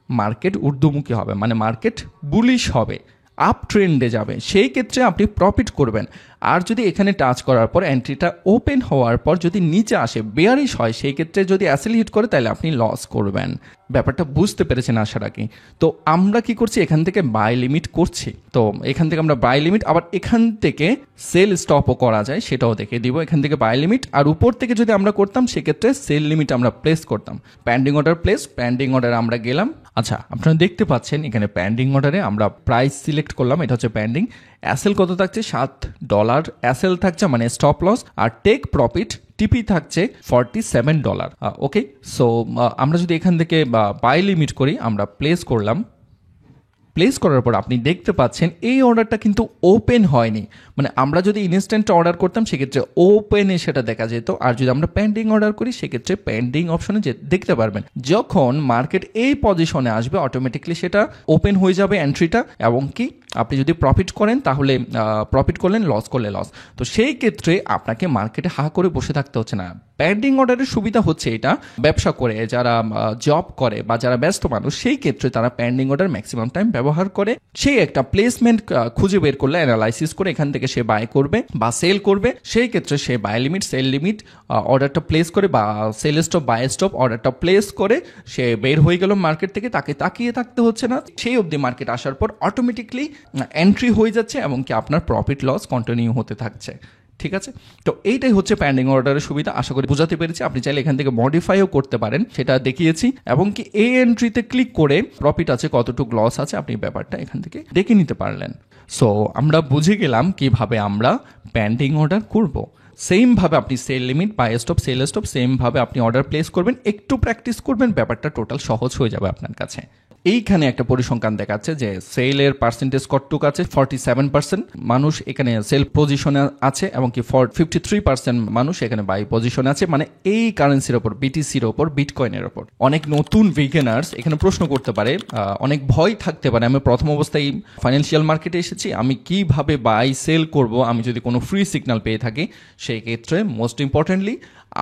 মার্কেট ঊর্ধ্বমুখী হবে, মানে মার্কেট বুলিশ হবে, আপ ট্রেন্ডে যাবে, সেই ক্ষেত্রে আপনি প্রফিট করবেন। আর যদি এখানে টাচ করার পর এন্ট্রিটা ওপেন হওয়ার পর যদি নিচে আসে বেয়ারিশ হয়, সেই ক্ষেত্রে যদি অ্যাসেল হিট করে তাহলে আপনি লস করবেন। ব্যাপারটা বুঝতে পেরেছেন আশা রাখি। তো আমরা কি করছি, এখান থেকে বাই লিমিট করছি। তো এখান থেকে আমরা বাই লিমিট, আবার এখান থেকে সেল স্টপও করা যায় সেটাও দেখে দিব। এখান থেকে বাই লিমিট, আর উপর থেকে যদি আমরা করতাম সেক্ষেত্রে সেল লিমিট আমরা প্লেস করতাম। Pending order place, pending order আমরা গেলাম। আচ্ছা, আপনারা দেখতে পাচ্ছেন এখানে পেন্ডিং অর্ডারে আমরা প্রাইস সিলেক্ট করলাম, এটা হচ্ছে পেন্ডিং। অ্যাসেল কত থাকছে, $7 অ্যাসেল থাকছে মানে স্টপ লস। আর টেক প্রফিট টিপি থাকছে $47। ওকে, সো আমরা যদি এখান থেকে বাই লিমিট করি, আমরা প্লেস করলাম। প্লেস করার পর আপনি দেখতে পাচ্ছেন এই অর্ডারটা কিন্তু ওপেন হয়নি। মানে আমরা যদি ইনস্ট্যান্ট অর্ডার করতাম সেক্ষেত্রে ওপেনে সেটা দেখা যেত, আর যদি আমরা পেন্ডিং অর্ডার করি সেক্ষেত্রে পেন্ডিং অপশনে দেখতে পারবেন। যখন মার্কেট এই পজিশনে আসবে অটোমেটিকলি সেটা ওপেন হয়ে যাবে এন্ট্রিটা, এবং কি আপনি যদি প্রফিট করেন তাহলে প্রফিট করলেন, লস করলে লস। তো সেই ক্ষেত্রে আপনাকে মার্কেটে হা করে বসে থাকতে হচ্ছে না। পেন্ডিং অর্ডারের সুবিধা হচ্ছে এটা, ব্যবসা করে যারা জব করে বা যারা ব্যস্ত মানুষ, সেই ক্ষেত্রে তারা পেন্ডিং অর্ডার ম্যাক্সিমাম টাইম ব্যবহার করে। সেই একটা প্লেসমেন্ট খুঁজে বের করলে অ্যানালাইসিস করে এখান থেকে সে বাই করবে বা সেল করবে, সেই ক্ষেত্রে সে বাই লিমিট সেল লিমিট অর্ডারটা প্লেস করে বা সেল স্টপ বাই স্টপ অর্ডারটা প্লেস করে সে বের হয়ে গেল মার্কেট থেকে, তাকে তাকিয়ে থাকতে হচ্ছে না। সেই অবধি মার্কেট আসার পর অটোমেটিকলি এন্ট্রি হয়ে যাচ্ছে এবং কি আপনার প্রফিট লস কন্টিনিউ হতে থাকছে। ঠিক আছে, তো এইটাই হচ্ছে পেন্ডিং অর্ডারের সুবিধা। আশা করি বোঝাতে পেরেছি। আপনি চাইলে এখান থেকে মডিফাইও করতে পারেন, সেটা দেখিয়েছি। এবং কি এই এন্ট্রিতে ক্লিক করে প্রফিট আছে কতটুকু লস আছে আপনি ব্যাপারটা এখান থেকে দেখে নিতে পারলেন। সো আমরা বুঝে গেলাম কিভাবে আমরা পেন্ডিং অর্ডার করব। সেম ভাবে আপনি sell limit buy stop sell stop same ভাবে আপনি অর্ডার প্লেস করবেন, একটু প্র্যাকটিস করবেন, ব্যাপারটা টোটাল সহজ হয়ে যাবে আপনার কাছে। এইখানে একটা পরিসংখ্যান দেখাচ্ছে যে সেলের পার্সেন্টেজ কতটুক আছে, 47% মানুষ এখানে সেল পজিশনে আছে এবং কি 53% মানুষ এখানে বাই পজিশনে আছে, মানে এই কারেন্সির ওপর, বিটিসির ওপর, বিটকয়েনের ওপর। অনেক নতুন বিগিনার্স এখানে প্রশ্ন করতে পারে, অনেক ভয় থাকতে পারে, আমি প্রথম অবস্থায় ফাইন্যান্সিয়াল মার্কেটে এসেছি, আমি কিভাবে বাই সেল করব আমি যদি কোনো ফ্রি সিগন্যাল পেয়ে থাকি। সেই ক্ষেত্রে মোস্ট ইম্পর্টেন্টলি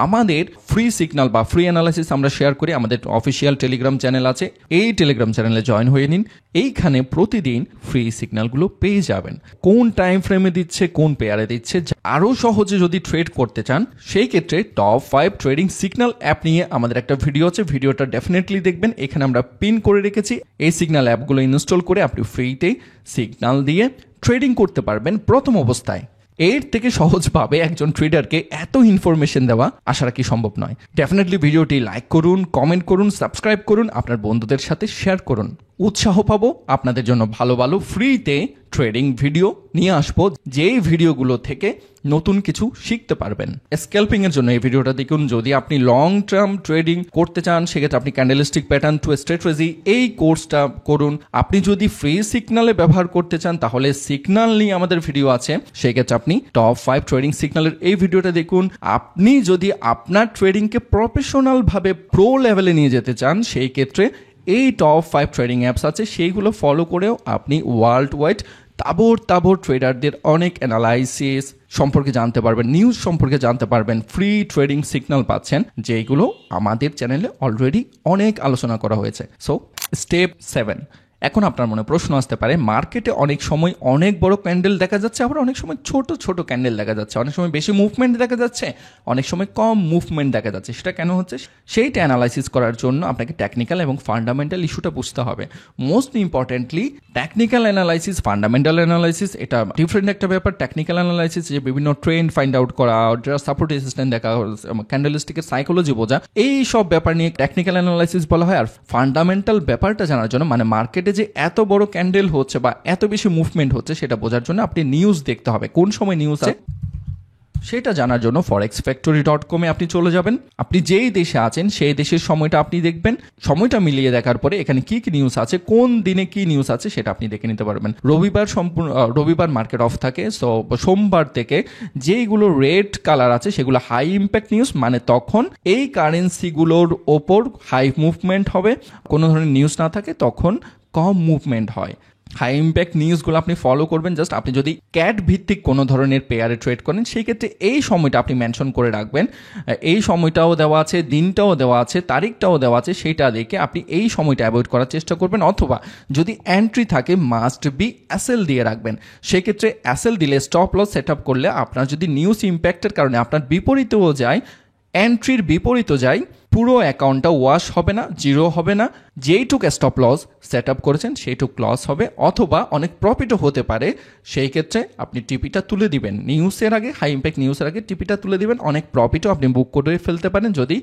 আমাদের ফ্রি সিগন্যাল বা ফ্রি অ্যানালাইসিস আমরা শেয়ার করি, আমাদের অফিসিয়াল টেলিগ্রাম চ্যানেল আছে, এই টেলিগ্রাম চ্যানেলে জয়েন হয়ে নিন। এইখানে প্রতিদিন ফ্রি সিগন্যালগুলো পেয়ে যাবেন, কোন টাইম ফ্রেমে দিচ্ছে, কোন পেয়ারে দিচ্ছে। আরও সহজে যদি ট্রেড করতে চান সেই ক্ষেত্রে টপ 5 ট্রেডিং সিগন্যাল অ্যাপ নিয়ে আমাদের একটা ভিডিও আছে, ভিডিওটা ডেফিনেটলি দেখবেন। এখানে আমরা পিন করে রেখেছি, এই সিগন্যাল অ্যাপগুলো ইনস্টল করে আপনি ফ্রিতে সিগন্যাল দিয়ে ট্রেডিং করতে পারবেন প্রথম অবস্থায়। এর থেকে সহজভাবে একজন ট্রেডারকে এত ইনফরমেশন দেওয়া আশা রাখি সম্ভব নয়। ডেফিনেটলি ভিডিওটি লাইক করুন, কমেন্ট করুন, সাবস্ক্রাইব করুন, আপনার বন্ধুদের সাথে শেয়ার করুন। উৎসাহ পাবো আপনাদের জন্য ভালো ভালো ফ্রিতে ট্রেডিং ভিডিও নিয়ে আসবো, যেই ভিডিওগুলো থেকে নতুন কিছু শিখতে পারবেন। স্ক্যাল্পিং এর জন্য এই ভিডিওটা দেখুন। যদি আপনি লং টার্ম ট্রেডিং করতে চান সেক্ষেত্রে আপনি ক্যান্ডেলস্টিক প্যাটার্ন টু স্ট্র্যাটেজি এই কোর্সটা করুন। আপনি যদি ফ্রি সিগন্যালে ব্যবহার করতে চান তাহলে সিগন্যাল নিয়ে আমাদের ভিডিও আছে, সেক্ষেত্রে আপনি টপ 5 ট্রেডিং সিগন্যালের এই ভিডিওটা দেখুন। আপনি যদি আপনার ট্রেডিংকে প্রফেশনাল ভাবে প্রো লেভেলে নিয়ে যেতে চান সেই ক্ষেত্রে এই টপ 5 ট্রেডিং অ্যাপস আছে, সেইগুলো ফলো করেও আপনি ওয়ার্ল্ড ওয়াইড তাবড় ট্রেডারদের অনেক অ্যানালাইসিস সম্পর্কে জানতে পারবেন, নিউজ সম্পর্কে জানতে পারবেন, ফ্রি ট্রেডিং সিগন্যাল পাচ্ছেন, যেগুলো আমাদের চ্যানেলে অলরেডি অনেক আলোচনা করা হয়েছে। So step 7। এখন আপনার মনে প্রশ্ন আসতে পারে, মার্কেটে অনেক সময় অনেক বড় ক্যান্ডেল দেখা যাচ্ছে, আবার অনেক সময় ছোট ছোট ক্যান্ডেল দেখা যাচ্ছে, অনেক সময় বেশি মুভমেন্ট দেখা যাচ্ছে, অনেক সময় কম মুভমেন্ট দেখা যাচ্ছে, সেটা কেন হচ্ছে? সেইটা অ্যানালাইসিস করার জন্য আপনাকে টেকনিক্যাল এবং ফান্ডামেন্টাল ইস্যুটা বুঝতে হবে। Most importantly technical analysis, fundamental analysis এটা ডিফারেন্ট একটা ব্যাপার। টেকনিক্যাল অ্যানালাইসিস যে বিভিন্ন ট্রেন্ড ফাইন্ড আউট করা, সাপোর্ট রেজিস্ট্যান্স দেখা, ক্যান্ডেলস্টিকের সাইকোলজি বোঝা, এই সব ব্যাপার নিয়ে টেকনিক্যাল অ্যানালাইসিস বলা হয়। আর ফান্ডামেন্টাল ব্যাপারটা জানার জন্য, মানে মার্কেটে যে এত বড় ক্যান্ডেল হচ্ছে বা এত বেশি মুভমেন্ট হচ্ছে সেটা বোঝার জন্য আপনি নিউজ দেখতে হবে, কোন সময় নিউজ আছে সেটা জানার জন্য forexfactory.com এ আপনি চলে যাবেন। আপনি যেই দেশে আছেন সেই দেশের সময়টা আপনি দেখবেন, সময়টা মিলিয়ে দেখার পরে এখানে কি কি নিউজ আছে, কোন দিনে কি নিউজ আছে সেটা আপনি দেখে নিতে পারবেন। রবিবার মার্কেট অফ থাকে, সো সোমবার থেকে যেইগুলো রেড কালার আছে সেগুলো হাই ইম্প্যাক্ট নিউজ, মানে তখন এই কারেন্সিগুলোর ওপর হাই মুভমেন্ট হবে। কোনো ধরনের নিউজ না থাকে তখন কম মুভমেন্ট হয়। হাই ইম্প্যাক্ট নিউজগুলো আপনি ফলো করবেন। জাস্ট আপনি যদি ক্যাট ভিত্তিক কোনো ধরনের পেয়ারে ট্রেড করেন সেই ক্ষেত্রে এই সময়টা আপনি মেনশন করে রাখবেন, এই সময়টাও দেওয়া আছে, দিনটাও দেওয়া আছে, তারিখটাও দেওয়া আছে, সেইটা দেখে আপনি এই সময়টা অ্যাভয়েড করার চেষ্টা করবেন। অথবা যদি এন্ট্রি থাকে মাস্ট বি অ্যাসেল দিয়ে রাখবেন। সেক্ষেত্রে অ্যাসেল দিলে স্টপ লস সেট আপ করলে আপনার যদি নিউজ ইম্প্যাক্টের কারণে আপনার বিপরীতেও যায়, এন্ট্রির বিপরীতও যায়, পুরো অ্যাকাউন্টটা ওয়াশ হবে না, জিরো হবে না, যেইটুক স্টপ লস সেট আপ করেছেন সেইটুক লস হবে, অথবা অনেক প্রফিটও হতে পারে। সেই ক্ষেত্রে আপনি টিপিটা তুলে দিবেন, নিউজের আগে, হাই ইম্প্যাক্ট নিউজের আগে টিপিটা তুলে দিবেন, অনেক প্রফিটও আপনি বুক করে ফেলতে পারেন যদি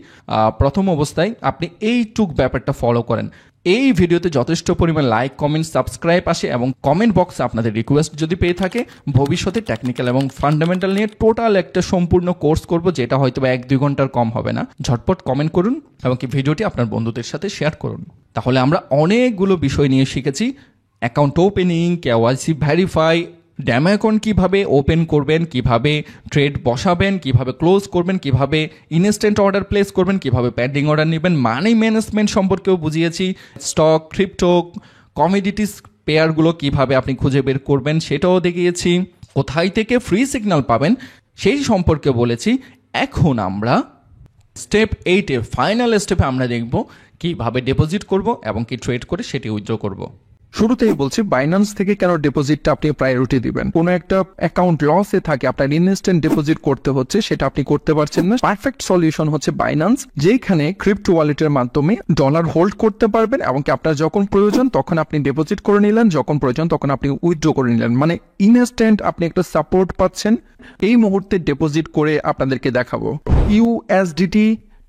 প্রথম অবস্থায় আপনি এইটুক ব্যাপারটা ফলো করেন। এই ভিডিওতে যথেষ্ট পরিমাণ লাইক, কমেন্ট, সাবস্ক্রাইব আসে এবং কমেন্ট বক্সে আপনাদের রিকোয়েস্ট যদি পেয়ে থাকে ভবিষ্যতে টেকনিক্যাল এবং ফান্ডামেন্টাল নিয়ে টোটাল একটা সম্পূর্ণ কোর্স করব, যেটা হয়তো 1-2 ঘন্টার কম হবে না। ঝটপট কমেন্ট করুন এবং কি ভিডিওটি আপনার বন্ধুদের সাথে শেয়ার করুন। তাহলে আমরা অনেকগুলো বিষয় নিয়ে শিখেছি, account opening, KYC verify, ড্যামো account কীভাবে ওপেন করবেন, কিভাবে ট্রেড বসাবেন, কিভাবে ক্লোজ করবেন, কিভাবে ইনস্ট্যান্ট অর্ডার প্লেস করবেন, কিভাবে পেন্ডিং অর্ডার নেবেন, মানি ম্যানেজমেন্ট সম্পর্কেও বুঝিয়েছি, স্টক, ক্রিপ্টো, কমোডিটিস পেয়ারগুলো কিভাবে আপনি খুঁজে বের করবেন সেটাও দেখিয়েছি, কোথায় থেকে ফ্রি সিগন্যাল পাবেন সেই সম্পর্কে বলেছি। এখন আমরা স্টেপ 8-এ ফাইনাল স্টেপে আমরা দেখব কিভাবে ডিপোজিট করব এবং কি ট্রেড করে সেটি উইথড্র করব। শুরুতেই বলছি, বাইন্যান্স থেকে কেন ডিপোজিটটা আপনি প্রায়োরিটি দিবেন। কোনো একটা অ্যাকাউন্ট লসে থাকে, আপনার ইনস্ট্যান্ট ডিপোজিট করতে হচ্ছে, সেটা আপনি করতে পারছেন না। পারফেক্ট সলিউশন হচ্ছে বাইন্যান্স, যেখানে ক্রিপ্টো ওয়ালেটের মাধ্যমে ডলার হোল্ড করতে পারবেন এবং কি আপনার যখন প্রয়োজন তখন আপনি ডিপোজিট করে নিলেন, যখন প্রয়োজন তখন আপনি উইথড্র করে নিলেন, মানে ইনস্ট্যান্ট আপনি একটা সাপোর্ট পাচ্ছেন। এই মুহূর্তে ডিপোজিট করে আপনাদেরকে দেখাবো। USDT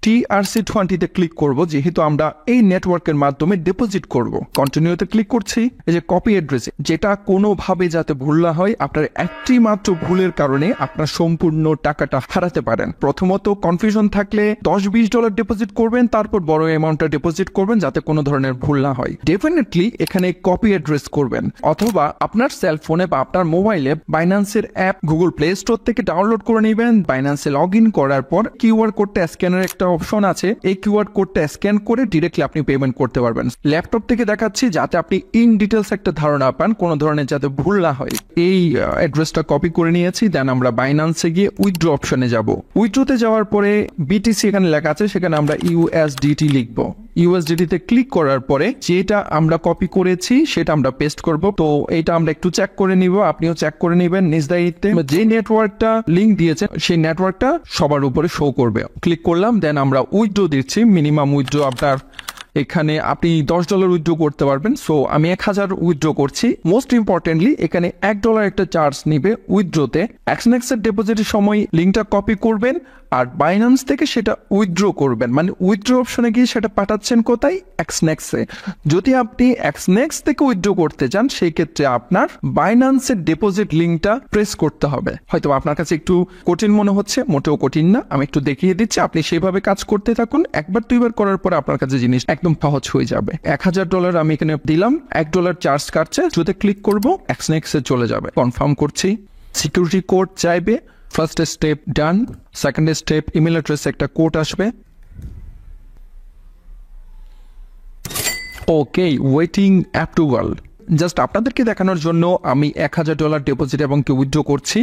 TRC20 তে ক্লিক করব, যেহেতু আমরা এই নেটওয়ার্কের মাধ্যমে ডিপোজিট করব। কন্টিনিউতে ক্লিক করছি। এই যে কপি অ্যাড্রেস, যেটা কোনোভাবে যাতে ভুল না হয়, আপনার একটি মাত্র ভুলের কারণে আপনার সম্পূর্ণ টাকাটা হারাতে পারেন। প্রথমত কনফিউশন থাকলে $10-20 ডিপোজিট করবেন, তারপর বড় অ্যামাউন্টটা ডিপোজিট করবেন যাতে কোনো ধরনের ভুল না হয়। ডেফিনেটলি এখানে কপি অ্যাড্রেস করবেন, অথবা আপনার সেলফোনে বা আপনার মোবাইলে বাইন্যান্সের অ্যাপ গুগল প্লে স্টোর থেকে ডাউনলোড করে নেবেন। বাইন্যান্সে লগ ইন করার পর কিউআর কোডটা স্ক্যানের একটা অপশন আছে, এই কিউআর কোডটা স্ক্যান করে ডিরেক্টলি আপনি পেমেন্ট করতে পারবেন। ল্যাপটপ থেকে দেখাচ্ছি যাতে আপনি ইন ডিটেলস একটা ধারণা পান, কোনো ধরনের যাতে ভুল না হয়। এই অ্যাড্রেসটা কপি করে নিয়েছি, দেন আমরা বাইন্যান্সে গিয়ে উইথড্র অপশনে যাব। উইথড্রতে যাওয়ার পরে বিটিসি এখানে লেখা আছে, সেখানে আমরা ইউএসডিটি লিখবো। ইউএসডিটি তে ক্লিক করার পরে যেটা আমরা কপি করেছি সেটা আমরা পেস্ট করব। তো এটা আমরা একটু চেক করে নিব, আপনিও চেক করে নেবেন নিজ দায়িত্বে। যে নেটওয়ার্কটা লিংক দিয়েছে সেই নেটওয়ার্কটা সবার উপরে শো করবে। ক্লিক করলাম, দেন আমরা উইথড্র দিচ্ছি। মিনিমাম উইথড্র আপনার এখানে আপনি $10 উইথড্র করতে পারবেন। সো আমি 1000 উইথড্র করছি। মোস্ট ইম্পর্টেন্টলি এখানে $1 একটা চার্জ নিবে উইথড্রতে। এক্সনেক্সের ডিপোজিটের সময় লিঙ্কটা কপি করবেন আর বাইন্যান্স থেকে সেটা উইথড্র করবেন, মানে উইথড্র অপশনে গিয়ে সেটা পাঠাচ্ছেন কোথায়? এক্সনেক্সে। যদি আপনি এক্সনেক্স থেকে উইথড্র করতে চান সেই ক্ষেত্রে আপনার বাইন্যান্সের ডিপোজিট লিঙ্কটা প্রেস করতে হবে। হয়তো আপনার কাছে একটু কঠিন মনে হচ্ছে, মোটেও কঠিন না, আমি একটু দেখিয়ে দিচ্ছি। আপনি সেইভাবে কাজ করতে থাকুন, একবার দুইবার করার পর আপনার কাছে জিনিস একদম সহজ হয়ে যাবে। $1000 আমি এখানে দিলাম, $1 চার্জ কাটছে। যদি ক্লিক করব এক্সনেক্সে চলে যাবে। কনফার্ম করছি। সিকিউরিটি কোড চাইবে, ফার্স্ট স্টেপ ডান, সেকেন্ড স্টেপ ইমেল অ্যাড্রেসে একটা কোড আসবে। ওকে, ওয়েটিং অ্যাপ্রুভাল। জাস্ট আপনাদেরকে দেখানোর জন্য আমি $1000 ডিপোজিট এবং উইথড্র করছি,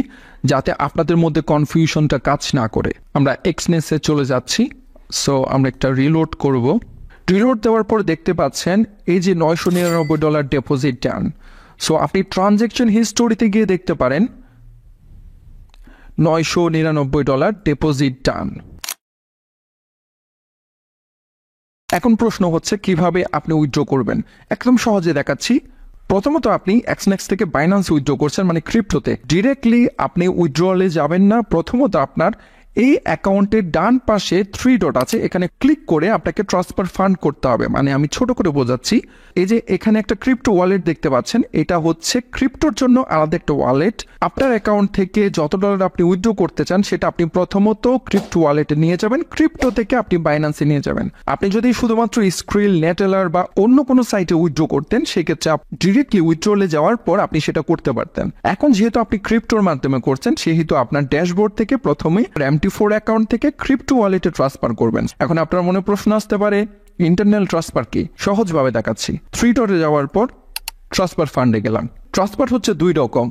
যাতে আপনাদের মধ্যে কনফিউশনটা কাজ না করে। আমরা এক্সনেক্সে চলে যাচ্ছি। সো আমরা একটা রিলোড করব। রিলোড দেওয়ার পর দেখতে পাচ্ছেন এই যে $999 ডিপোজিট ডান। সো আপনি ট্রানজ্যাকশন হিস্টোরিতে গিয়ে দেখতে পারেন $999 ডিপোজিট ডান। এখন প্রশ্ন হচ্ছে কিভাবে আপনি উইথড্র করবেন। একদম সহজে দেখাচ্ছি। প্রথমত আপনি এক্সনেক্স থেকে বাইন্যান্স উইথড্র করছেন, মানে ক্রিপ্টোতে। ডিরেক্টলি আপনি উইথড্রলে যাবেন না। প্রথমত আপনার এই অ্যাকাউন্টের ডান পাশে 3 ডট আছে, এখানে ক্লিক করে আপনাকে ট্রান্সফার ফান্ড করতে হবে। মানে আমি ছোট করে বোঝাচ্ছি, এই যে এখানে একটা ক্রিপ্টো ওয়ালেট দেখতে পাচ্ছেন, এটা হচ্ছে ক্রিপ্টোর জন্য আলাদা একটা ওয়ালেট। আপনার অ্যাকাউন্ট থেকে যত ডলার আপনি উইথড্র করতে চান সেটা আপনি প্রথমত ক্রিপ্টো ওয়ালেটে নিয়ে যাবেন, ক্রিপ্টো থেকে আপনি বাইন্যান্সে নিয়ে যাবেন। আপনি যদি শুধুমাত্র স্ক্রিল, নেটেলার বা অন্য কোনো সাইটে উইথড্র করতেন সেক্ষেত্রে ডিরেক্টলি উইথড্রলে যাওয়ার পর আপনি সেটা করতে পারতেন। এখন যেহেতু আপনি ক্রিপ্টোর মাধ্যমে করছেন সেহেতু আপনার ড্যাশবোর্ড থেকে প্রথমে MT4 অ্যাকাউন্ট থেকে ক্রিপ্টো ওয়ালেটে ট্রান্সফার করবেন। এখন আপনার মনে প্রশ্ন আসতে পারে ইন্টারনাল ট্রান্সফার কি? সহজভাবে দেখাচ্ছি। 3 ডটে যাওয়ার পর ট্রান্সফার ফান্ডে গেলাম। ট্রান্সফার হচ্ছে 2 রকম,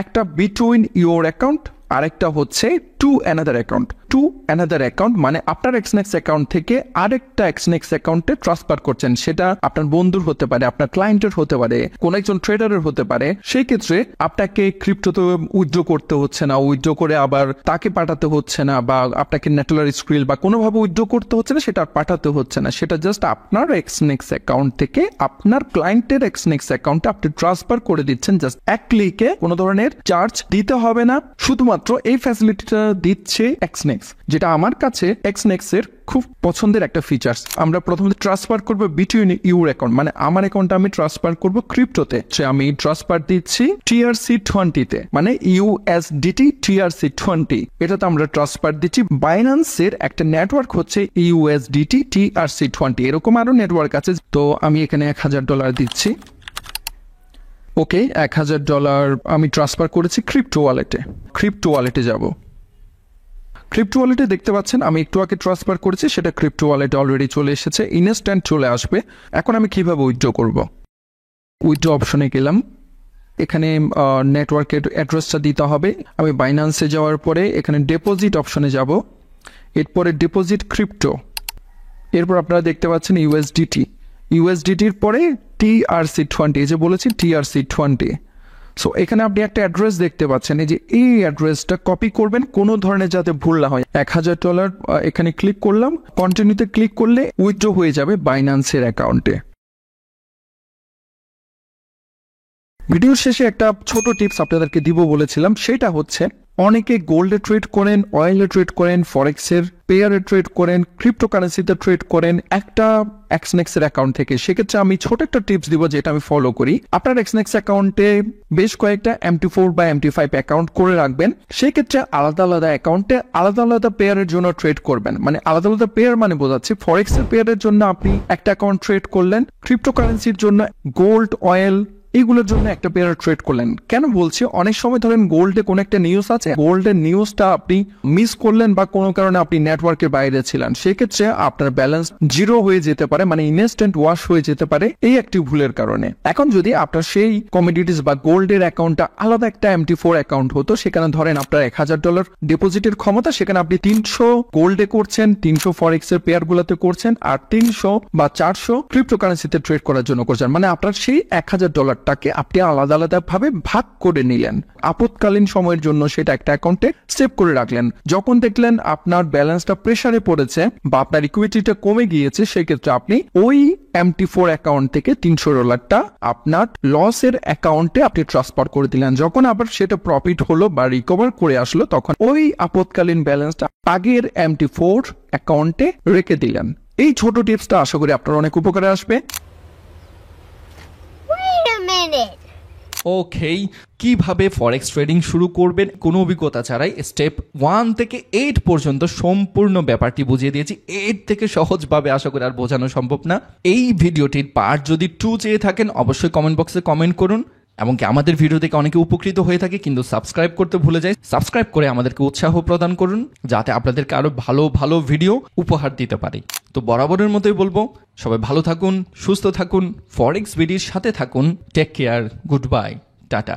একটা বিটুইন ইউর অ্যাকাউন্ট, আরেকটা হচ্ছে to another account. To another account মানে আপনার এক্সনেক্স অ্যাকাউন্ট থেকে আরেকটা এক্সনেক্স অ্যাকাউন্টে ট্রান্সফার করছেন। সেটা আপনার বন্ধুর হতে পারে, আপনার ক্লায়েন্টের হতে পারে, কোন একজন ট্রেডারের হতে পারে। সেই ক্ষেত্রে আপনাকে ক্রিপ্টোতে উইথড্র করতে হচ্ছে না, উইথড্র করে আবার তাকে পাঠাতে হচ্ছে না, বা আপনাকে নেটলার স্ক্রিল বা কোনোভাবে উইথড্র করতে হচ্ছে না, সেটা পাঠাতে হচ্ছে না। সেটা জাস্ট আপনার এক্সনেক্স অ্যাকাউন্ট থেকে আপনার ক্লায়েন্টের এক্সনেক্স অ্যাকাউন্টে আপনি ট্রান্সফার করে দিচ্ছেন জাস্ট এক ক্লিকে। কোনো ধরনের চার্জ দিতে হবে না। শুধুমাত্র এই ফ্যাসিলিটিটা দিচ্ছে এক্সনেক্স, যেটা আমার কাছে এক্সনেক্স এর খুব পছন্দের একটা ফিচার্স। আমরা প্রথমে ট্রান্সফার করব বিটুইন ইউর অ্যাকাউন্ট, মানে আমার অ্যাকাউন্টটা আমি ট্রান্সফার করব ক্রিপ্টোতে। আমি ট্রান্সফার দিচ্ছি TRC20 তে, মানে USDT TRC20, এটাতে আমরা ট্রান্সফার দিচ্ছি। বাইন্যান্সের একটা নেটওয়ার্ক হচ্ছে USDT TRC20, এরকম আরো নেটওয়ার্ক আছে। তো আমি এখানে $1000 দিচ্ছি। ওকে, $1000 আমি ট্রান্সফার করেছি ক্রিপ্টো ওয়ালেটে। ক্রিপ্টো ওয়ালেটে যাব। ক্রিপ্টো ওয়ালেটে দেখতে পাচ্ছেন আমি একটু আগে ট্রান্সফার করেছি, সেটা ক্রিপ্টো ওয়ালেটে অলরেডি চলে এসেছে, ইনস্ট্যান্ট চলে আসবে। এখন আমি কিভাবে উইথড্র করব? উইথড্র অপশনে গেলাম, এখানে নেটওয়ার্কের অ্যাড্রেসটা দিতে হবে। আমি বাইন্যান্সে যাওয়ার পরে এখানে ডিপোজিট অপশনে যাব, এরপরে ডিপোজিট ক্রিপ্টো, এরপর আপনারা দেখতে পাচ্ছেন ইউএসডিটির পরে TRC20, এই যে বলেছি TRC20। সো এখানে আপনি একটা অ্যাড্রেস দেখতে পাচ্ছেন, এই যে এই অ্যাড্রেসটা কপি করবেন, কোনো ধরনের যাতে ভুল না হয়। $1000 এখানে ক্লিক করলাম, কন্টিনিউতে ক্লিক করলে উইথড্র হয়ে যাবে বাইন্যান্সের অ্যাকাউন্টে। ভিডিওর শেষে একটা ছোট টিপস আপনাদেরকে দিব বলেছিলাম, সেটা হচ্ছে অনেকে গোল্ডে ট্রেড করেন, অয়েলে ট্রেড করেন, ফরেক্সের পেয়ারে ট্রেড করেন, ক্রিপ্টোকারেন্সিতে ট্রেড করেন একটা এক্সনেক্স এর অ্যাকাউন্ট থেকে। সেক্ষেত্রে আমি ছোট একটা টিপস দিব যেটা আমি ফলো করি। আপনার এক্সনেক্স অ্যাকাউন্টে বেশ কয়েকটা MT4 বা MT5 অ্যাকাউন্ট করে রাখবেন। সেক্ষেত্রে আলাদা আলাদা অ্যাকাউন্টে আলাদা আলাদা পেয়ারের জন্য ট্রেড করবেন। মানে আলাদা আলাদা পেয়ার মানে বোঝাচ্ছি ফরেক্সের পেয়ারের জন্য আপনি একটা অ্যাকাউন্ট ট্রেড করলেন, ক্রিপ্টোকারেন্সির জন্য গোল্ড, অয়েল এইগুলোর জন্য একটা পেয়ার ট্রেড করলেন। কেন বলছি, অনেক সময় ধরেন গোল্ডে কোনো একটা নিউজ আছে, গোল্ডের নিউজটা আপনি মিস করলেন বা কোনো কারণে আপনি নেটওয়ার্কের বাইরে ছিলেন, সেক্ষেত্রে আপনার ব্যালেন্স জিরো হয়ে যেতে পারে, মানে ইনস্ট্যান্ট ওয়াশ হয়ে যেতে পারে এই একটি ভুলের কারণে। এখন যদি আপনার সেই কমোডিটিস বা গোল্ডের অ্যাকাউন্টটা আলাদা একটা MT4 অ্যাকাউন্ট হতো, সেখানে ধরেন আপনার $1000 ডিপোজিটের ক্ষমতা, সেখানে আপনি 300 গোল্ডে করছেন, 300 ফরেক্সের পেয়ার গুলোতে করছেন, আর 300 বা 400 ক্রিপ্টোকারেন্সিতে ট্রেড করার জন্য করছেন। মানে আপনার সেই $1000 টাকে আপনি আলাদা আলাদা ভাবে ভাগ করে নিলেন, আপৎকালীন সময়ের জন্য সেটা একটা অ্যাকাউন্টে সেভ করে রাখলেন। যখন দেখলেন আপনার ব্যালেন্সটা প্রেসারে পড়েছে বা আপনার ইকুইটিটা কমে গিয়েছে, সেক্ষেত্রে আপনি ওই MT4 অ্যাকাউন্ট থেকে $300 আপনার লসের অ্যাকাউন্টে আপনি ট্রান্সফার করে দিলেন। যখন আবার সেটা প্রফিট হলো বা রিকভার করে আসলো, তখন ওই আপৎকালীন ব্যালেন্সটা আগের MT4 অ্যাকাউন্টে রেখে দিলেন। এই ছোট টিপসটা আশা করি আপনার অনেক উপকারে আসবে। ওকেই, কিভাবে ফরেক্স ট্রেডিং শুরু করবেন কোনো অভিজ্ঞতা ছাড়াই স্টেপ 1 থেকে 8 পর্যন্ত সম্পূর্ণ ব্যাপারটি বুঝিয়ে দিয়েছি। 8 থেকে সহজভাবে আশা করি আর বোঝানো সম্ভব না। এই ভিডিওটির পার্ট যদি 2 চেয়ে থাকেন অবশ্যই কমেন্ট বক্সে কমেন্ট করুন। এমনকি আমাদের ভিডিও থেকে অনেকে উপকৃত হয়ে থাকে কিন্তু সাবস্ক্রাইব করতে ভুলে যায়, সাবস্ক্রাইব করে আমাদেরকে উৎসাহ প্রদান করুন যাতে আপনাদেরকে আরো ভালো ভালো ভিডিও উপহার দিতে পারি। তো বরাবরের মতোই বলবো, সবাই ভালো থাকুন, সুস্থ থাকুন, ফরেক্স ভিডিওর সাথে থাকুন। Take care, good bye, tata.